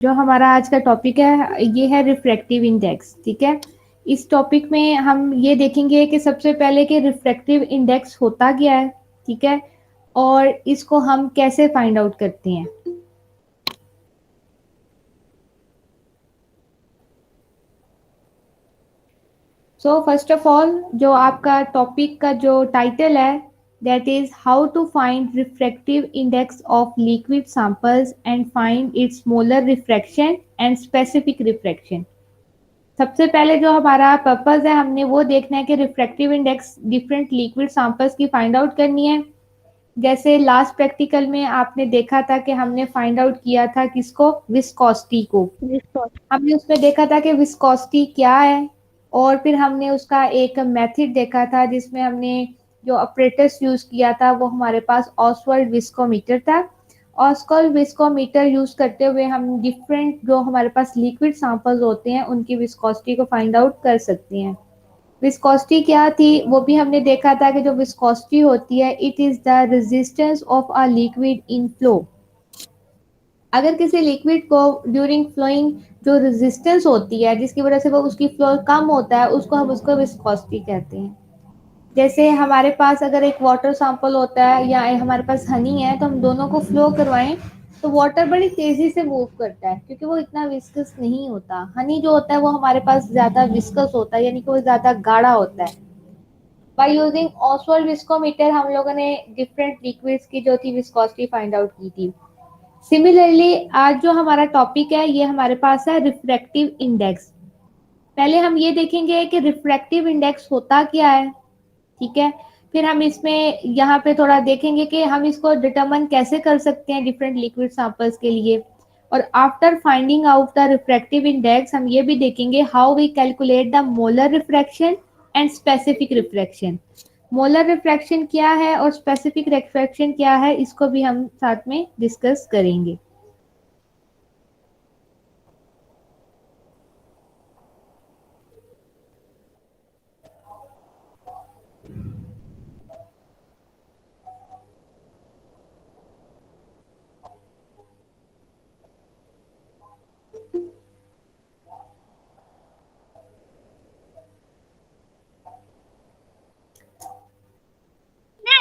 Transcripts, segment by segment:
जो हमारा आज का टॉपिक है ये है रिफ्रैक्टिव इंडेक्स। ठीक है, इस टॉपिक में हम ये देखेंगे कि सबसे पहले कि रिफ्रैक्टिव इंडेक्स होता क्या है। ठीक है, और इसको हम कैसे फाइंड आउट करते हैं। सो फर्स्ट ऑफ ऑल जो आपका टॉपिक का जो टाइटल है that is how to find refractive index of liquid samples and find its molar refraction and specific refraction. सबसे पहले जो हमारा पर्पस है हमने वो देखना है कि refractive index different liquid samples की फाइंड आउट करनी है। जैसे लास्ट प्रैक्टिकल में आपने देखा था कि हमने फाइंड आउट किया था किसको, विस्कोसिटी को। हमने उसमें देखा था कि विस्कोसिटी क्या है, और फिर हमने उसका एक मेथड देखा था जिसमें हमने जो ऑपरेटर्स यूज किया था वो हमारे पास ऑसवर्ल्ड विस्कोमीटर था। ऑसवर्ल्ड विस्कोमीटर यूज करते हुए हम डिफरेंट जो हमारे पास लिक्विड सैंपल्स होते हैं उनकी विस्कोसिटी को फाइंड आउट कर सकते हैं। विस्कोसिटी क्या थी वो भी हमने देखा था कि जो विस्कोसिटी होती है it is the resistance of a liquid in flow. अगर किसी लिक्विड को ड्यूरिंग फ्लोइंग जो रेजिस्टेंस होती है जिसकी वजह से वो उसकी फ्लो कम होता है उसको हम उसको विस्कोसिटी कहते हैं। जैसे हमारे पास अगर एक वाटर सैंपल होता है या हमारे पास हनी है तो हम दोनों को फ्लो करवाएं तो वाटर बड़ी तेजी से मूव करता है क्योंकि वो इतना विस्कस नहीं होता। हनी जो होता है वो हमारे पास ज्यादा विस्कस होता है, यानी कि वो ज्यादा गाढ़ा होता है। बाय यूजिंग ऑसवर्ल्ड विस्कोमीटर हम लोगों ने डिफरेंट लिक्विड्स की जो थी विस्कोसिटी फाइंड आउट की थी। सिमिलरली आज जो हमारा टॉपिक है ये हमारे पास है रिफ्रैक्टिव इंडेक्स। पहले हम ये देखेंगे कि रिफ्रैक्टिव इंडेक्स होता क्या है। ठीक है, फिर हम इसमें यहाँ पे थोड़ा देखेंगे कि हम इसको डिटरमिन कैसे कर सकते हैं डिफरेंट लिक्विड सैंपल्स के लिए। और after finding out the refractive index हम ये भी देखेंगे how we calculate the molar refraction and specific refraction. Molar refraction क्या है और स्पेसिफिक रिफ्रैक्शन क्या है इसको भी हम साथ में डिस्कस करेंगे।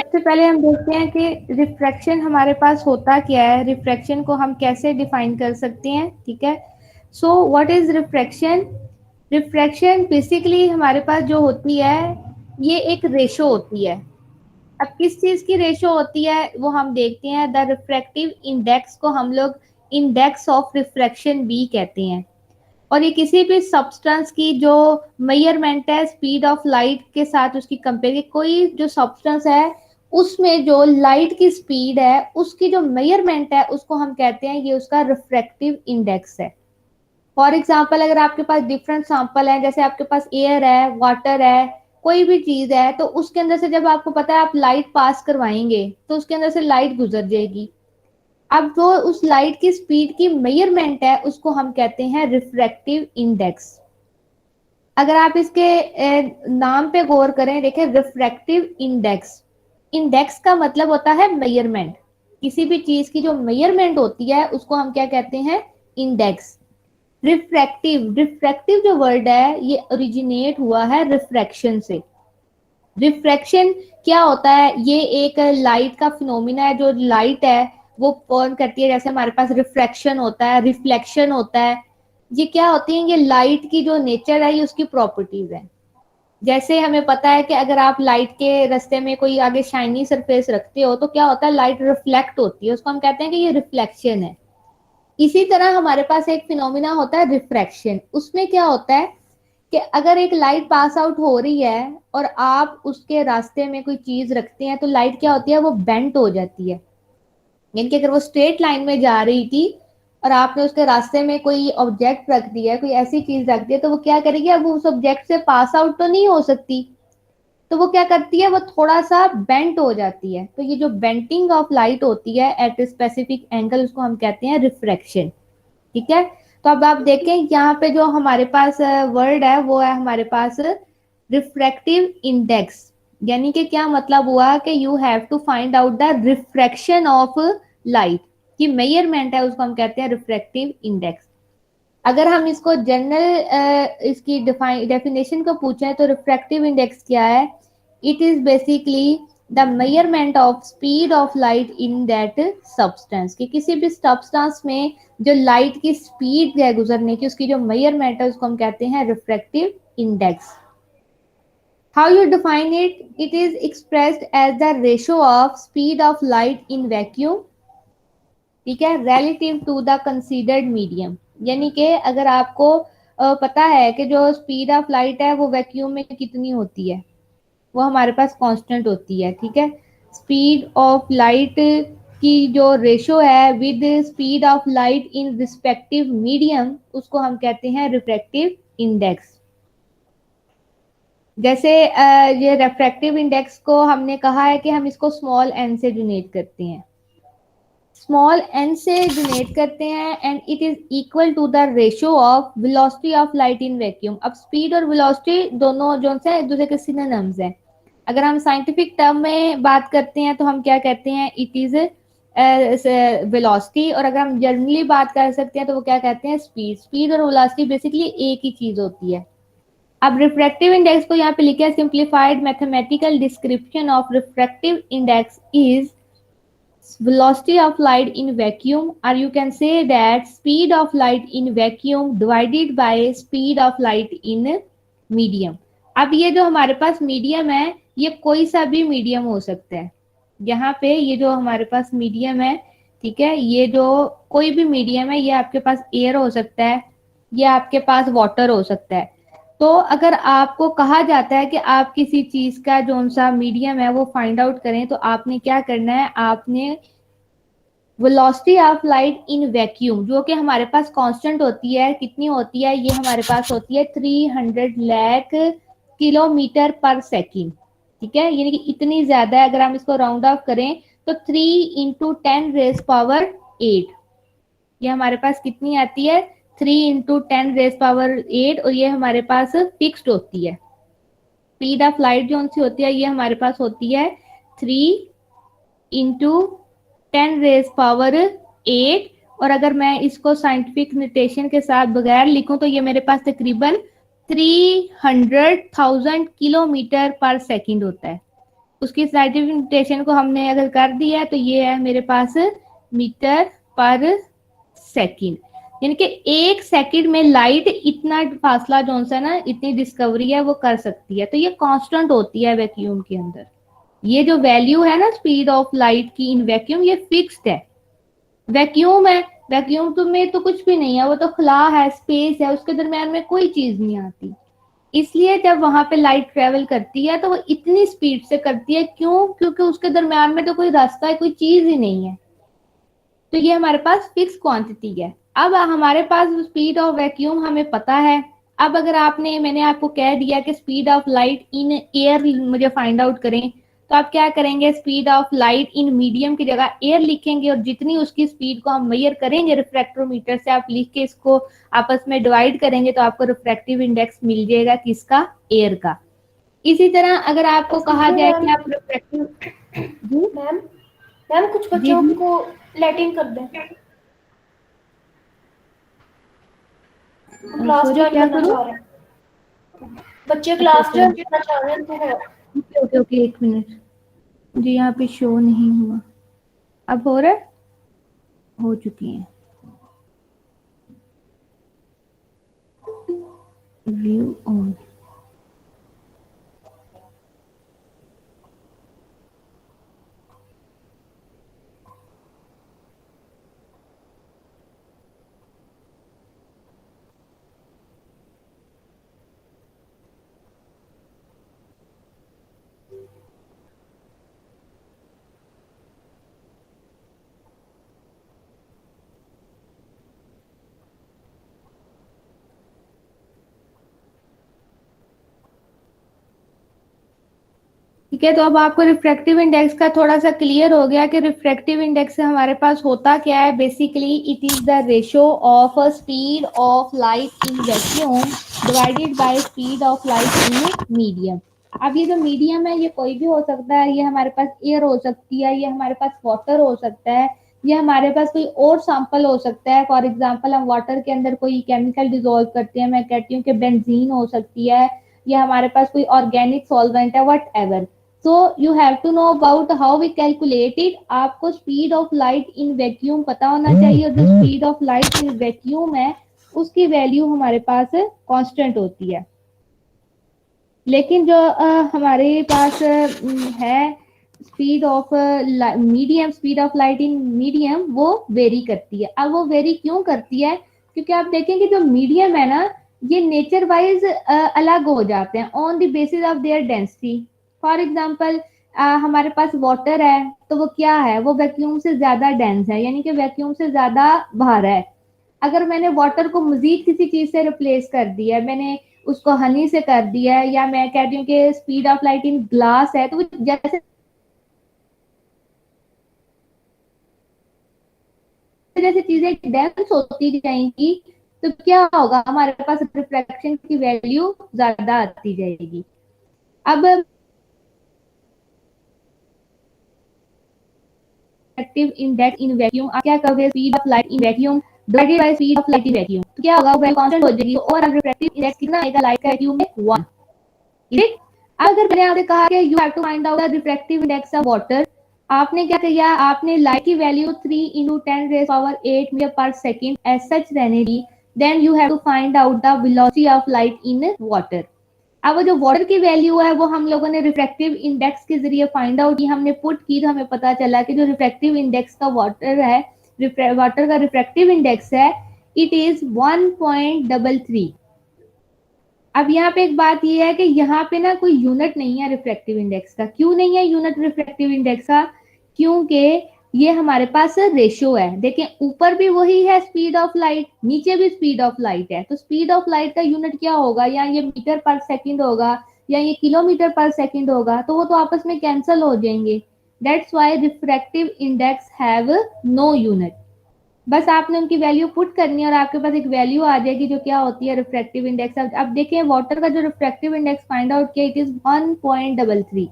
सबसे पहले हम देखते हैं कि रिफ्रैक्शन हमारे पास होता क्या है, रिफ्रैक्शन को हम कैसे डिफाइन कर सकते हैं। ठीक है, so what is refraction. Refraction basically हमारे पास जो होती है ये एक रेशो होती है। अब किस चीज की रेशो होती है वो हम देखते हैं। द रिफ्रैक्टिव इंडेक्स को हम लोग इंडेक्स ऑफ रिफ्रैक्शन भी कहते हैं। और ये किसी भी सब्सटेंस की जो मेजरमेंट है स्पीड ऑफ लाइट के साथ उसकी कंपेयर, कोई जो सब्सटेंस है उसमें जो लाइट की स्पीड है उसकी जो मेजरमेंट है उसको हम कहते हैं ये उसका रिफ्रैक्टिव इंडेक्स है। फॉर एग्जाम्पल अगर आपके पास डिफरेंट सैंपल है, जैसे आपके पास एयर है, वाटर है, कोई भी चीज है, तो उसके अंदर से जब आपको पता है आप लाइट पास करवाएंगे तो उसके अंदर से लाइट गुजर जाएगी। अब जो उस लाइट की स्पीड की मेजरमेंट है उसको हम कहते हैं रिफ्रैक्टिव इंडेक्स। अगर आप इसके नाम पे गौर करें, देखें रिफ्रैक्टिव इंडेक्स। इंडेक्स का मतलब होता है मेजरमेंट। किसी भी चीज की जो मेजरमेंट होती है उसको हम क्या कहते हैं, इंडेक्स। रिफ्रैक्टिव, रिफ्रैक्टिव जो वर्ड है ये ओरिजिनेट हुआ है रिफ्रैक्शन से। रिफ्रैक्शन क्या होता है, ये एक लाइट का फिनोमिना है। जो लाइट है वो फॉर्म करती है, जैसे हमारे पास रिफ्रैक्शन होता है, रिफ्लेक्शन होता है। ये क्या होती है, ये लाइट की जो नेचर है ये उसकी प्रॉपर्टीज है। जैसे हमें पता है कि अगर आप लाइट के रास्ते में कोई आगे शाइनी सरफेस रखते हो तो क्या होता है, लाइट रिफ्लेक्ट होती है, उसको हम कहते हैं कि ये रिफ्लेक्शन है। इसी तरह हमारे पास एक फिनोमिना होता है रिफ्रैक्शन। उसमें क्या होता है कि अगर एक लाइट पास आउट हो रही है और आप उसके रास्ते में कोई चीज रखते हैं तो लाइट क्या होती है, वो बेंट हो जाती है। यानी कि अगर वो स्ट्रेट लाइन में जा रही थी और आपने उसके रास्ते में कोई ऑब्जेक्ट रख दिया है, कोई ऐसी चीज रख दी है, तो वो क्या करेगी, अब वो उस ऑब्जेक्ट से पास आउट तो नहीं हो सकती, तो वो क्या करती है, वो थोड़ा सा बेंट हो जाती है। तो ये जो बेंटिंग ऑफ लाइट होती है एट स्पेसिफिक एंगल उसको हम कहते हैं रिफ्रैक्शन। ठीक है, तो अब आप देखें यहाँ पे जो हमारे पास वर्ड है वो है हमारे पास रिफ्रैक्टिव इंडेक्स। यानी कि क्या मतलब हुआ कि you have to find out the refraction of light की मेजरमेंट है, उसको हम कहते हैं रिफ्रैक्टिव इंडेक्स। अगर हम इसको जनरल इसकी डेफिनेशन को पूछें तो रिफ्रैक्टिव इंडेक्स क्या है? It is basically the measurement of speed of light in that substance, कि किसी भी सब्सटेंस में जो लाइट की स्पीड है गुजरने की, उसकी जो मेजरमेंट है उसको हम कहते हैं refractive index. How you define it? It is expressed as the ratio of speed of light in vacuum, ठीक है, relative to the considered medium. यानी कि अगर आपको पता है कि जो स्पीड ऑफ लाइट है वो वैक्यूम में कितनी होती है, वो हमारे पास कांस्टेंट होती है, ठीक है. स्पीड ऑफ लाइट की जो रेशो है with speed of light in respective medium, उसको हम कहते हैं रिफ्रैक्टिव इंडेक्स. जैसे ये रिफ्रैक्टिव इंडेक्स को हमने कहा है कि हम इसको स्मॉल एन से डिनोट करते हैं, स्मॉल एन से डिनोट करते हैं, and it is equal to the ratio of velocity of light in vacuum. अब स्पीड और वेलोसिटी दोनों जो है एक दूसरे के सिनोनिम्स हैं. अगर हम साइंटिफिक टर्म में बात करते हैं तो हम क्या कहते हैं? It is velocity. और अगर हम जनरली बात कर सकते हैं तो वो क्या कहते हैं? स्पीड. स्पीड और वेलोसिटी बेसिकली एक ही चीज होती है. अब रिफ्रैक्टिव इंडेक्स को यहाँ पे लिखे है, simplified mathematical description of refractive index is velocity of light in vacuum, or you can say that speed of light in vacuum divided by speed of light in medium. अब ये जो हमारे पास medium है ये कोई सा भी मीडियम हो सकता है. यहाँ पे ये जो हमारे पास मीडियम है, ठीक है, ये जो कोई भी मीडियम है, ये आपके पास एयर हो सकता है, ये आपके पास वाटर हो सकता है. तो अगर आपको कहा जाता है कि आप किसी चीज का जो सा मीडियम है वो फाइंड आउट करें, तो आपने क्या करना है? आपने velocity of light in vacuum, जो कि हमारे पास कांस्टेंट होती है, कितनी होती है? ये हमारे पास होती है 300 लाख किलोमीटर पर सेकेंड, ठीक है, यानी कि इतनी ज्यादा है. अगर हम इसको राउंड ऑफ करें तो 3 इंटू 10⁻8, ये हमारे पास कितनी आती है? 3 इंटू 10⁻8. और ये हमारे पास फिक्स्ड होती है. स्पीड ऑफ लाइट जो सी होती है ये हमारे पास होती है 3 इंटू 10⁻8. और अगर मैं इसको साइंटिफिक नोटेशन के साथ बगैर लिखूं तो ये मेरे पास तकरीबन 300,000 किलोमीटर पर सेकंड होता है. उसकी साइंटिफिक नोटेशन को हमने अगर कर दिया है तो ये है मेरे पास मीटर पर सेकंड. यानी कि एक सेकंड में लाइट इतना फासला जो है ना, इतनी डिस्कवरी है वो कर सकती है. तो ये कांस्टेंट होती है वैक्यूम के अंदर. ये जो वैल्यू है ना स्पीड ऑफ लाइट की इन वैक्यूम, ये फिक्स्ड है. वैक्यूम है, वैक्यूम तो में तो कुछ भी नहीं है, वो तो खुला है, स्पेस है, उसके दरमियान में कोई चीज नहीं आती. इसलिए जब वहां पे लाइट ट्रेवल करती है तो वो इतनी स्पीड से करती है. क्यों? क्योंकि उसके दरमियान में तो कोई रास्ता है, कोई चीज ही नहीं है. तो ये हमारे पास फिक्स क्वांटिटी है. अब हमारे पास स्पीड ऑफ वैक्यूम हमें पता है. अब अगर मैंने आपको कह दिया कि speed of light in air मुझे फाइंड आउट करें, तो आप क्या करेंगे? Speed of light in medium की जगह एयर लिखेंगे, और जितनी उसकी स्पीड को हम मेजर करेंगे रिफ्रैक्टोमीटर से, आप लिख के इसको आपस में डिवाइड करेंगे तो आपको रिफ्रैक्टिव इंडेक्स मिल जाएगा. किसका? एयर का. इसी तरह अगर आपको कहा जाए कि आप रिफ्रैक्टिव, मैम कुछ बच्चों को लैटिन कर दें, क्लास ज्वाइन करना चाह रहे हैं, बच्चे क्लास ज्वाइन करना चाह रहे हैं. तो ओके, एक मिनट जी, यहाँ पे शो नहीं हुआ. अब हो रहा है? हो चुकी है. View on. ठीक है, तो अब आपको रिफ्रैक्टिव इंडेक्स का थोड़ा सा क्लियर हो गया कि रिफ्रैक्टिव इंडेक्स से हमारे पास होता क्या है. Basically it is the ratio of speed of light in vacuum divided by speed of light in medium. अब ये जो मीडियम है ये कोई भी हो सकता है. ये हमारे पास एयर हो सकती है, ये हमारे पास वाटर हो सकता है, या हमारे पास कोई और सैंपल हो सकता है। फॉर एग्जांपल हम वाटर के अंदर कोई केमिकल डिसॉल्व करते हैं, मैं कहती हूँ कि बेंजीन हो सकती है, या हमारे पास कोई ऑर्गेनिक सॉल्वेंट है, whatever. So you have to know about how we calculate it. आपको speed of light in vacuum पता होना चाहिए, और जो speed of light in vacuum है उसकी वैल्यू हमारे पास कांस्टेंट होती है। लेकिन जो हमारे पास है speed of medium, speed of light in medium, वो वेरी करती है। अब वो वेरी क्यों करती है? क्योंकि आप देखेंगे जो मीडियम है ना, ये नेचर वाइज अलग हो जाते हैं on the basis of their density. For example हमारे पास वाटर है, तो वो क्या है, वो वैक्यूम से ज्यादा डेंस है, यानी कि वैक्यूम से ज्यादा भार है। अगर मैंने वाटर को मजीद किसी चीज से रिप्लेस कर दिया है, मैंने उसको हनी से कर दिया है, या मैं कहती हूँ कि speed of light in glass है, तो वो जैसे जैसे चीजें डेंस होती जाएंगी, तो क्या होगा, हमारे पास रिफ्रैक्शन की वैल्यू ज्यादा आती जाएगी। अब रिफ्रैक्टिव इंडेक्स इन वैक्यूम, आप क्या करोगे, speed of light in vacuum divided by speed of light in vacuum, तो क्या होगा, वैल्यू कांस्टेंट हो जाएगी। और रिफ्रैक्टिव इंडेक्स कितना आएगा लाइट का वैक्यूम में, 1। ठीक। अगर मैंने आपसे कहा कि you have to find out the refractive index of water, आपने क्या किया, आपने लाइट की वैल्यू 3 इंटू 10⁻8 मीटर पर सेकेंड एज सच रहने दी। Then you have to find out the velocity of light in water. अब वो जो वाटर की वैल्यू है वो हम लोगों ने रिफ्रैक्टिव इंडेक्स के जरिए फाइंड आउट की, हमने पुट की, तो हमें पता चला कि जो रिफ्रैक्टिव इंडेक्स का वाटर है, वाटर का रिफ्रैक्टिव इंडेक्स है, इट इज 1.33। अब यहाँ पे एक बात ये है कि यहाँ पे ना कोई यूनिट नहीं है रिफ्रैक्टिव इंडेक्स का। क्यों नहीं है यूनिट रिफ्रैक्टिव इंडेक्स का? क्योंकि ये हमारे पास रेशियो है। देखें, ऊपर भी वही है स्पीड ऑफ लाइट, नीचे भी स्पीड ऑफ लाइट है, तो स्पीड ऑफ लाइट का यूनिट क्या होगा, या ये मीटर पर सेकंड होगा, या ये किलोमीटर पर सेकंड होगा, तो वो तो आपस में कैंसल हो जाएंगे। That's why refractive index have no unit. बस आपने उनकी वैल्यू पुट करनी है और आपके पास एक वैल्यू आ जाएगी जो क्या होती है, रिफ्रैक्टिव इंडेक्स। अब देखिए वाटर का जो रिफ्रैक्टिव इंडेक्स फाइंड आउट किया, इट इज 1.33।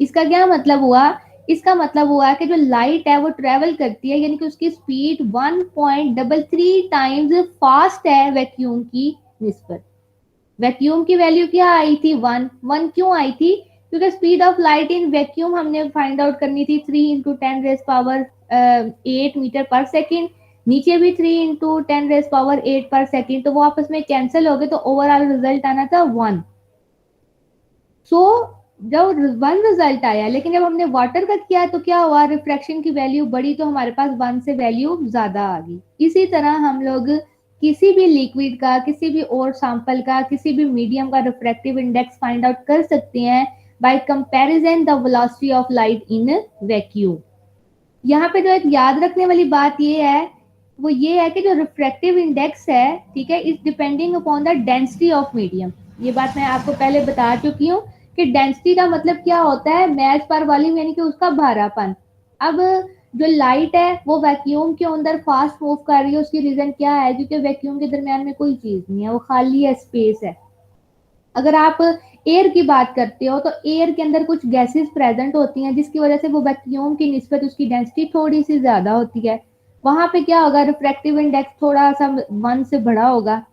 इसका क्या मतलब हुआ? इसका मतलब हुआ कि जो लाइट है वो ट्रेवल करती है, यानी कि उसकी स्पीड 1.33 टाइम्स फास्ट है वैक्यूम की निस्बत। वैक्यूम की वैल्यू क्या आई थी, 1। क्यों आई थी? क्योंकि speed of light in vacuum हमने फाइंड आउट करनी थी 3 इंटू 10⁻8 मीटर पर सेकेंड, नीचे भी 3 इंटू 10⁻8 पर सेकेंड, तो वो आपस में कैंसिल हो गए, तो ओवरऑल रिजल्ट आना था 1। सो जब 1 रिजल्ट आया, लेकिन जब हमने वाटर का किया तो क्या हुआ, रिफ्रैक्शन की वैल्यू बढ़ी, तो हमारे पास 1 से वैल्यू ज्यादा आ गई। इसी तरह हम लोग किसी भी लिक्विड का, किसी भी और सैंपल का, किसी भी मीडियम का रिफ्रैक्टिव इंडेक्स फाइंड आउट कर सकते हैं bye comparison the velocity of light in vacuum. यहाँ पे जो एक याद रखने वाली बात ये है, वो ये है कि जो रिफ्रैक्टिव इंडेक्स है, ठीक है, is depending upon the density of medium. ये बात मैं आपको पहले बता चुकी हूँ कि डेंसिटी का मतलब क्या होता है, मैस पर वॉल्यूम, यानी कि उसका भारापन। अब जो लाइट है वो वैक्यूम के अंदर फास्ट मूव कर रही है, उसकी रीजन क्या है? क्योंकि वैक्यूम के दरमियान में कोई चीज नहीं है, वो खाली है, स्पेस है। अगर आप एयर की बात करते हो तो एयर के अंदर कुछ गैसेस प्रेजेंट होती हैं, जिसकी वजह से वो वैक्यूम की निस्बत उसकी डेंसिटी थोड़ी सी ज्यादा होती है। वहां पे क्या होगा, रिफ्रैक्टिव इंडेक्स थोड़ा सा 1 से बड़ा होगा।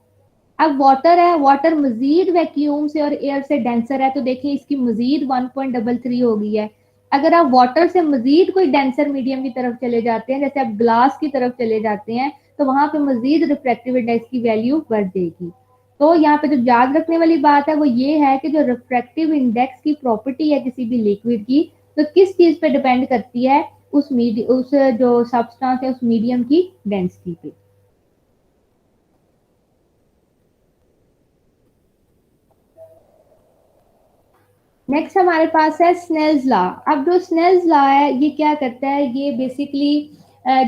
अब वाटर है, वाटर मजीद वैक्यूम से और एयर से डेंसर है, तो देखिए इसकी मजीद 1.33 हो गई है। अगर आप वाटर से मजीद कोई डेंसर मीडियम की तरफ चले जाते हैं, जैसे आप ग्लास की तरफ चले जाते हैं, तो वहां पे मजीद रिफ्रैक्टिव इंडेक्स की वैल्यू बढ़ जाएगी। तो यहाँ पे जो याद रखने वाली बात है वो ये है कि जो रिफ्रैक्टिव इंडेक्स की प्रॉपर्टी है किसी भी लिक्विड की, तो किस चीज पे डिपेंड करती है, उस जो सब्सटेंस है उस मीडियम की डेंसिटी पे। नेक्स्ट हमारे पास है स्नेल्स लॉ। अब जो स्नेल्स लॉ है ये क्या करता है, ये बेसिकली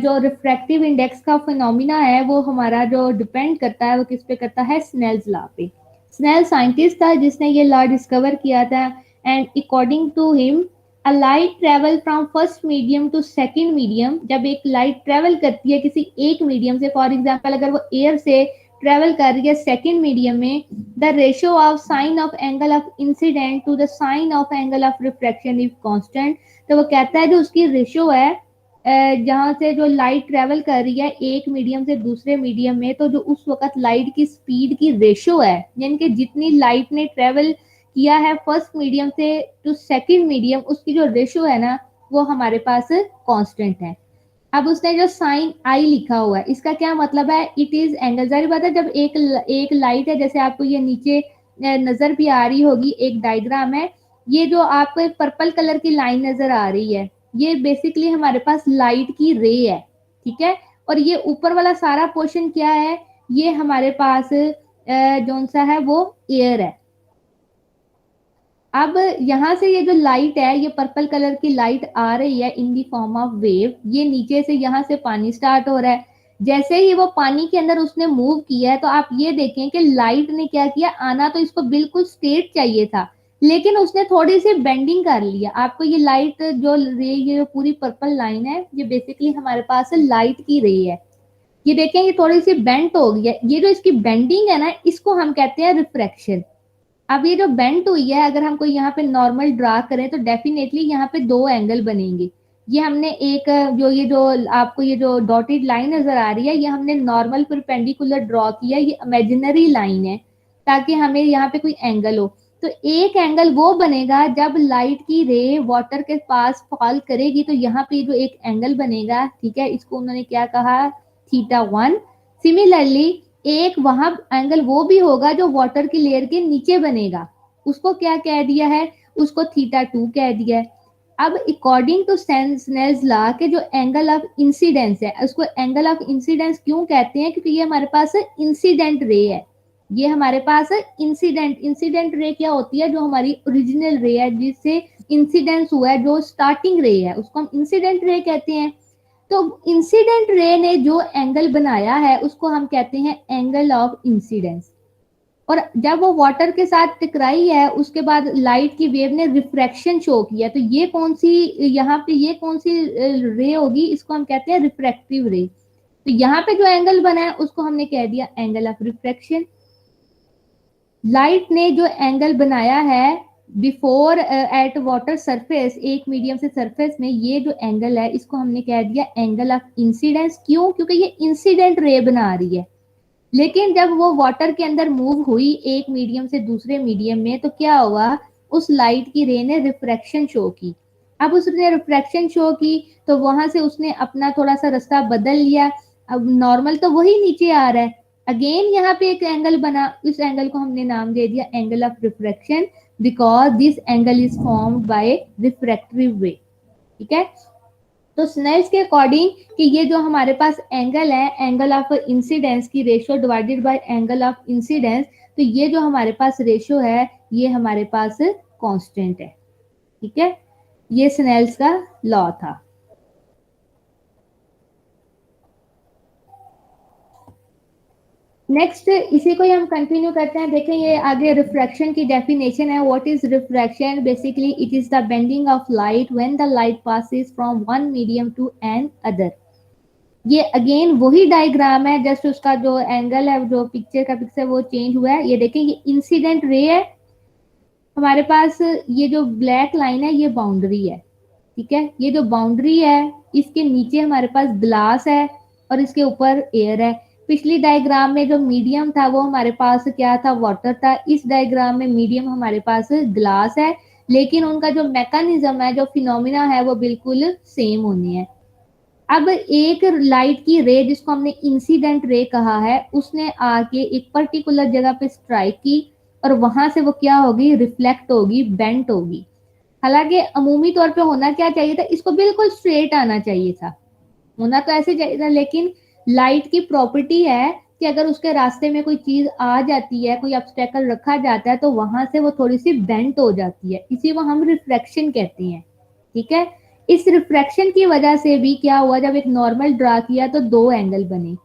जो रिफ्रैक्टिव इंडेक्स का फिनोमिना है वो हमारा जो डिपेंड करता है वो किस पे करता है, स्नेल्स लॉ पे। स्नेल साइंटिस्ट था जिसने ये लॉ डिस्कवर किया था, and according to him a light travel from first medium to second medium. जब एक लाइट ट्रेवल करती है किसी एक मीडियम से, फॉर एग्जांपल अगर वो एयर से ट्रेवल कर रही है सेकंड मीडियम में, the ratio of sine of angle of incident to the sine of angle of refraction is constant. तो वो कहता है जो उसकी रेशियो है जहाँ से जो लाइट ट्रेवल कर रही है एक मीडियम से दूसरे मीडियम में, तो जो उस वक्त लाइट की स्पीड की रेशो है, यानी कि जितनी लाइट ने ट्रेवल किया है फर्स्ट मीडियम से टू सेकंड मीडियम, उसकी जो रेशो है ना वो हमारे पास कांस्टेंट है। अब उसने जो साइन आई लिखा हुआ है इसका क्या मतलब है, इट इज एंगल। जाहिर बात है जब एक लाइट है, जैसे आपको ये नीचे नजर भी आ रही होगी, एक डायग्राम है, ये जो आपको एक पर्पल कलर की लाइन नजर आ रही है, ये बेसिकली हमारे पास लाइट की रे है, ठीक है। और ये ऊपर वाला सारा पोर्शन क्या है, ये हमारे पास जो सा है वो एयर है। अब यहाँ से ये जो लाइट है, ये पर्पल कलर की लाइट आ रही है इन दी फॉर्म ऑफ वेव, ये नीचे से यहाँ से पानी स्टार्ट हो रहा है, जैसे ही वो पानी के अंदर उसने मूव किया है, तो आप ये देखें कि लाइट ने क्या किया, आना तो इसको बिल्कुल स्ट्रेट चाहिए था, लेकिन उसने थोड़ी सी बेंडिंग कर लिया। आपको ये लाइट जो रे, ये जो पूरी पर्पल लाइन है, ये बेसिकली हमारे पास लाइट की रे है। ये देखें ये थोड़ी सी बेंट हो गई है, ये जो इसकी बेंडिंग है ना, इसको हम कहते हैं रिफ्रैक्शन। अब ये जो बेंट हुई है, अगर हम कोई यहाँ पे नॉर्मल ड्रा करें तो डेफिनेटली यहाँ पे दो एंगल बनेंगे। ये हमने एक जो ये जो आपको ये जो डॉटेड लाइन नजर आ रही है, ये हमने नॉर्मल परपेंडिकुलर ड्रॉ किया, ये इमेजिनरी लाइन है ताकि हमें यहाँ पे कोई एंगल हो। तो एक एंगल वो बनेगा जब लाइट की रे वाटर के पास फॉल करेगी, तो यहाँ पे जो एक एंगल बनेगा, ठीक है, इसको उन्होंने क्या कहा, थीटा 1। सिमिलरली एक वहां एंगल वो भी होगा जो वाटर की लेयर के नीचे बनेगा, उसको क्या कह दिया है, उसको थीटा 2 कह दिया है। अब अकॉर्डिंग टू स्नेल्स लॉ के जो एंगल ऑफ इंसिडेंस है, उसको एंगल ऑफ इंसिडेंस क्यों कहते हैं, क्योंकि ये हमारे पास इंसिडेंट रे है। ये हमारे पास इंसिडेंट रे क्या होती है, जो हमारी ओरिजिनल रे है जिससे इंसिडेंस हुआ है, जो स्टार्टिंग रे है, उसको हम इंसिडेंट रे कहते हैं। तो इंसिडेंट रे ने जो एंगल बनाया है उसको हम कहते हैं एंगल ऑफ इंसिडेंस। और जब वो वाटर के साथ टकराई है, उसके बाद लाइट की वेव ने रिफ्रैक्शन शो किया, तो ये कौन सी, यहाँ पे ये कौन सी रे होगी, इसको हम कहते हैं रिफ्रैक्टिव रे। तो यहाँ पे जो एंगल बना है उसको हमने कह दिया एंगल ऑफ रिफ्रैक्शन। लाइट ने जो एंगल बनाया है बिफोर एट वाटर सरफेस, एक मीडियम से सरफेस में, ये जो एंगल है इसको हमने कह दिया एंगल ऑफ इंसिडेंस। क्यों, क्योंकि ये इंसिडेंट रे बना रही है। लेकिन जब वो वाटर के अंदर मूव हुई एक मीडियम से दूसरे मीडियम में, तो क्या हुआ, उस लाइट की रे ने रिफ्रैक्शन शो की। अब उसने रिफ्रैक्शन शो की तो वहां से उसने अपना थोड़ा सा रास्ता बदल लिया। अब नॉर्मल तो वही नीचे आ रहा है, अगेन यहाँ पे एक एंगल बना, इस एंगल को हमने नाम दे दिया angle of refraction, because this angle is formed by refractive way, ठीक है। तो स्नेल्स के अकॉर्डिंग कि ये जो हमारे पास एंगल है, एंगल ऑफ इंसिडेंस की ratio divided by angle of incidence, तो ये जो हमारे पास रेशियो है ये हमारे पास कांस्टेंट है, ठीक है। ये स्नेल्स का लॉ था। नेक्स्ट इसी को ही हम कंटिन्यू करते हैं। देखें ये आगे रिफ्रैक्शन की डेफिनेशन है। What is refraction, basically it is the bending of light when the light passes from one medium to another. ये अगेन वही डायग्राम है, जस्ट उसका जो एंगल है, जो पिक्चर का पिक्चर वो चेंज हुआ है। ये देखें ये इंसिडेंट रे है हमारे पास, ये जो ब्लैक लाइन है ये बाउंड्री है, ठीक है। ये जो बाउंड्री है इसके नीचे हमारे पास ग्लास है और इसके ऊपर एयर है। पिछली डायग्राम में जो मीडियम था वो हमारे पास क्या था, वाटर था। इस डायग्राम में मीडियम हमारे पास ग्लास है, लेकिन उनका जो मैकेनिज्म है, जो फिनोमिना है, वो बिल्कुल सेम होनी है। अब एक लाइट की रे जिसको हमने इंसिडेंट रे कहा है, उसने आके एक पर्टिकुलर जगह पे स्ट्राइक की और वहां से वो क्या होगी, रिफ्लेक्ट होगी, बेंट होगी। हालांकि अमूमी तौर पे होना क्या चाहिए था, इसको बिल्कुल स्ट्रेट आना चाहिए था, होना तो ऐसे चाहिए था, लेकिन लाइट की प्रॉपर्टी है कि अगर उसके रास्ते में कोई चीज आ जाती है, कोई ऑब्स्टेकल रखा जाता है, तो वहां से वो थोड़ी सी बेंट हो जाती है, इसी को हम रिफ्लेक्शन कहते हैं, ठीक है। इस रिफ्रैक्शन की वजह से भी क्या हुआ, जब एक नॉर्मल ड्रा किया तो दो एंगल बने।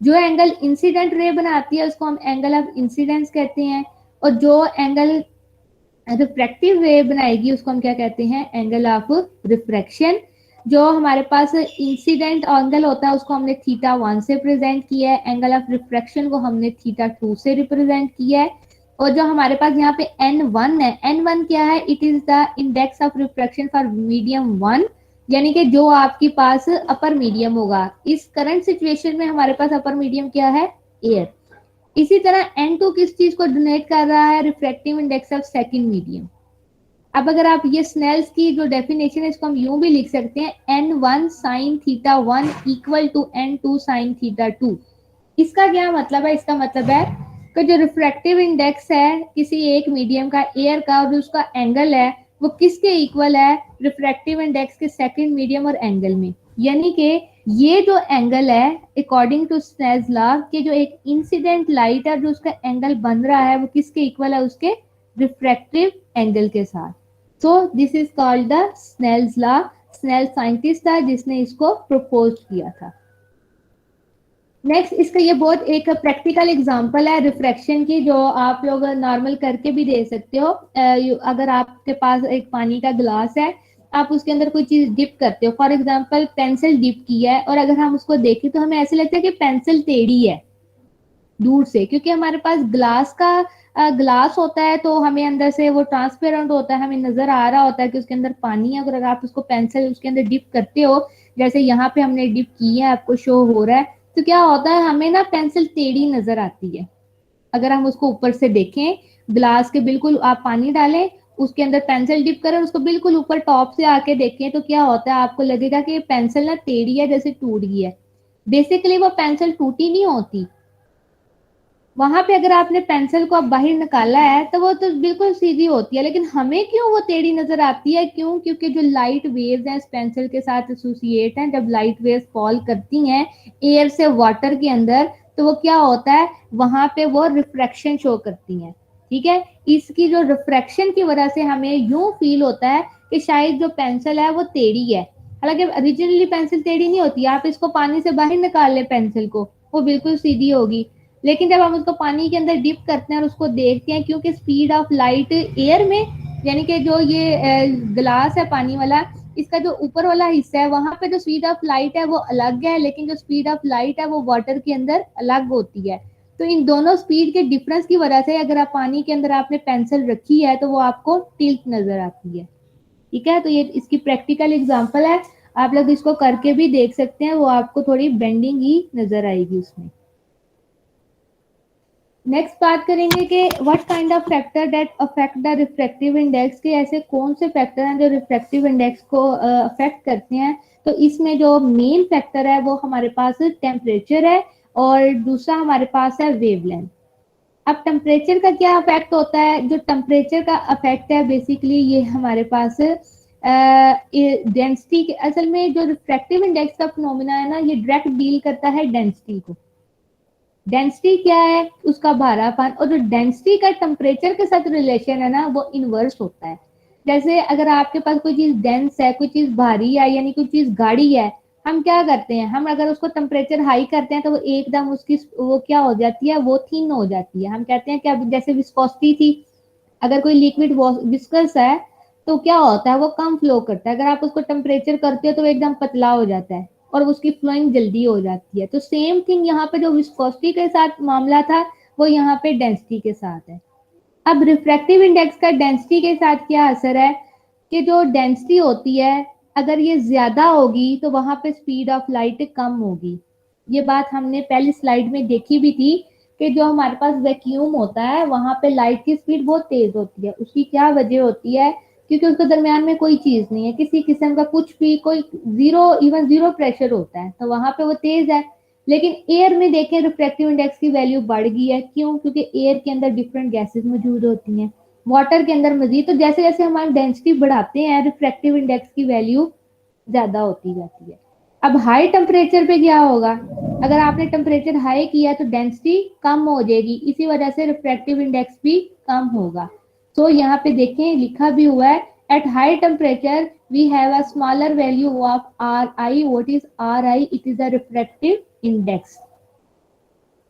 जो एंगल इंसिडेंट रे बनाती है उसको हम एंगल ऑफ इंसिडेंस कहते हैं, और जो एंगल रिफ्रैक्टिव रे बनाएगी उसको हम क्या कहते हैं, एंगल ऑफ रिफ्रैक्शन। जो हमारे पास इंसिडेंट एंगल होता है उसको हमने थीटा 1 से प्रेजेंट किया है, एंगल ऑफ रिफ्रैक्शन को हमने थीटा 2 से रिप्रेजेंट किया है। और जो हमारे पास यहाँ पे N1 है, N1 क्या है, it is the index of refraction for medium 1, यानी कि जो आपके पास अपर मीडियम होगा। इस करंट सिचुएशन में हमारे पास अपर मीडियम क्या है? एयर। इसी तरह N2 किस चीज को डोनेट कर रहा है? Refractive index of second medium. अब अगर आप ये स्नेल्स की जो डेफिनेशन है इसको हम यूं भी लिख सकते हैं, N1 sin theta 1 equal to N2 sin theta 2। इसका क्या मतलब है? इसका मतलब है कि जो रिफ्रैक्टिव इंडेक्स है किसी एक मीडियम का, एयर का, और जो उसका एंगल है वो किसके इक्वल है? रिफ्रैक्टिव इंडेक्स के सेकंड मीडियम और एंगल में। यानी कि ये जो एंगल है अकॉर्डिंग टू स्नेल्स लॉ कि जो एक इंसिडेंट लाइट है जो उसका एंगल बन रहा है वो किसके इक्वल है? उसके रिफ्रैक्टिव एंगल के साथ। So this is called the Snell's law. Snell scientist था जिसने इसको प्रपोज किया था। नेक्स्ट, इसका ये बहुत एक प्रैक्टिकल एग्जांपल है रिफ्रैक्शन की, जो आप लोग नॉर्मल करके भी दे सकते हो। अगर आपके पास एक पानी का ग्लास है, आप उसके अंदर कोई चीज डिप करते हो, फॉर एग्जांपल पेंसिल डिप की है, और अगर हम उसको देखें तो हमें ऐसे लगता है कि पेंसिल टेढ़ी है दूर से, क्योंकि हमारे पास ग्लास का ग्लास होता है तो हमें अंदर से वो ट्रांसपेरेंट होता है, हमें नजर आ रहा होता है कि उसके अंदर पानी है। अगर आप उसको पेंसिल उसके अंदर डिप करते हो, जैसे यहाँ पे हमने डिप की है, आपको शो हो रहा है, तो क्या होता है? हमें ना पेंसिल टेढ़ी नजर आती है। अगर हम उसको ऊपर से देखें, ग्लास के बिल्कुल आप पानी डालें, उसके अंदर पेंसिल डिप करें, उसको बिल्कुल ऊपर टॉप से आके देखें, तो क्या होता है? आपको लगेगा कि पेंसिल ना टेढ़ी है, जैसे टूट गई है। बेसिकली वो पेंसिल टूटी नहीं होती। वहां पे अगर आपने पेंसिल को अब बाहर निकाला है तो वो तो बिल्कुल सीधी होती है, लेकिन हमें क्यों वो टेढ़ी नजर आती है? क्यों? क्योंकि जो लाइट वेव्स हैं इस पेंसिल के साथ एसोसिएट हैं। जब लाइट वेव्स फॉल करती हैं एयर से वाटर के अंदर, तो वो क्या होता है? वहां पे वो रिफ्रैक्शन शो करती हैं। ठीक है, इसकी जो रिफ्रैक्शन की वजह से हमें यूं फील होता है कि शायद जो पेंसिल है वो टेढ़ी है। हालांकि ओरिजिनली पेंसिल टेढ़ी नहीं होती। आप इसको पानी से बाहर निकाल ले पेंसिल को, वो बिल्कुल सीधी होगी। लेकिन जब हम उसको पानी के अंदर डिप करते हैं और उसको देखते हैं, क्योंकि स्पीड ऑफ लाइट एयर में, यानी कि जो ये ग्लास है पानी वाला, इसका जो ऊपर वाला हिस्सा है वहां पे जो स्पीड ऑफ लाइट है वो अलग है, लेकिन जो स्पीड ऑफ लाइट है वो वाटर के अंदर अलग होती है। तो इन दोनों स्पीड के डिफरेंस की वजह से अगर आप पानी के अंदर आपने पेंसिल रखी है तो वो आपको टिल्ट नजर आती है। ठीक है, तो ये इसकी प्रैक्टिकल एग्जांपल है। आप लोग इसको करके भी देख सकते हैं, वो आपको थोड़ी बेंडिंग ही नजर आएगी उसमें। नेक्स्ट बात करेंगे कि what kind of factor that affect the refractive index, के ऐसे कौन से फैक्टर हैं जो रिफ्रैक्टिव इंडेक्स को अफेक्ट करते हैं। तो इसमें जो मेन फैक्टर है वो हमारे पास टेम्परेचर है, और दूसरा हमारे पास है वेवलेंथ। अब टेम्परेचर का क्या अफेक्ट होता है? जो टेम्परेचर का अफेक्ट है बेसिकली ये हमारे पास डेंसिटी, असल में जो रिफ्रैक्टिव इंडेक्स का फिनोमिना है ना, ये डायरेक्ट डील करता है डेंसिटी को। डेंसिटी क्या है? उसका भारापन। और जो डेंसिटी का टेम्परेचर के साथ रिलेशन है ना, वो इनवर्स होता है। जैसे अगर आपके पास कोई चीज डेंस है, कोई चीज भारी है, यानी कोई चीज गाढ़ी है, हम क्या करते हैं? हम अगर उसको टेम्परेचर हाई करते हैं तो वो एकदम उसकी वो क्या हो जाती है? वो थिन हो जाती है। हम कहते हैं कि अब जैसे विस्कोसिटी थी, अगर कोई लिक्विड विस्कस है तो क्या होता है? वो कम फ्लो करता है। अगर आप उसको टेम्परेचर करते हो तो वो एकदम पतला हो जाता है और उसकी फ्लोइंग जल्दी हो जाती है। तो सेम थिंग यहाँ पे जो विस्कोसिटी के साथ मामला था वो यहाँ पे डेंसिटी के साथ है। अब रिफ्रैक्टिव इंडेक्स का डेंसिटी के साथ क्या असर है? कि जो डेंसिटी होती है अगर ये ज्यादा होगी तो वहां पे स्पीड ऑफ लाइट कम होगी। ये बात हमने पहली स्लाइड में देखी भी थी कि जो हमारे पास वैक्यूम होता है वहां पे लाइट की स्पीड बहुत तेज होती है। उसकी क्या वजह होती है? क्योंकि उसके दरमियान में कोई चीज नहीं है, किसी किस्म का कुछ भी, कोई जीरो, इवन जीरो प्रेशर होता है, तो वहां पे वो तेज है। लेकिन एयर में देखें रिफ्रैक्टिव इंडेक्स की वैल्यू बढ़ गई है। क्यों? क्योंकि एयर के अंदर डिफरेंट गैसेस मौजूद होती हैं, वाटर के अंदर मजीद। तो जैसे जैसे हमारी डेंसिटी बढ़ाते हैं रिफ्रैक्टिव इंडेक्स की वैल्यू ज्यादा होती जाती है। अब हाई टेम्परेचर पे क्या होगा? अगर आपने टेम्परेचर हाई किया तो डेंसिटी कम हो जाएगी, इसी वजह से रिफ्रैक्टिव इंडेक्स भी कम होगा। तो यहाँ पे देखें लिखा भी हुआ है, at high temperature we have a smaller value of R I. What is R I? It is a refractive index.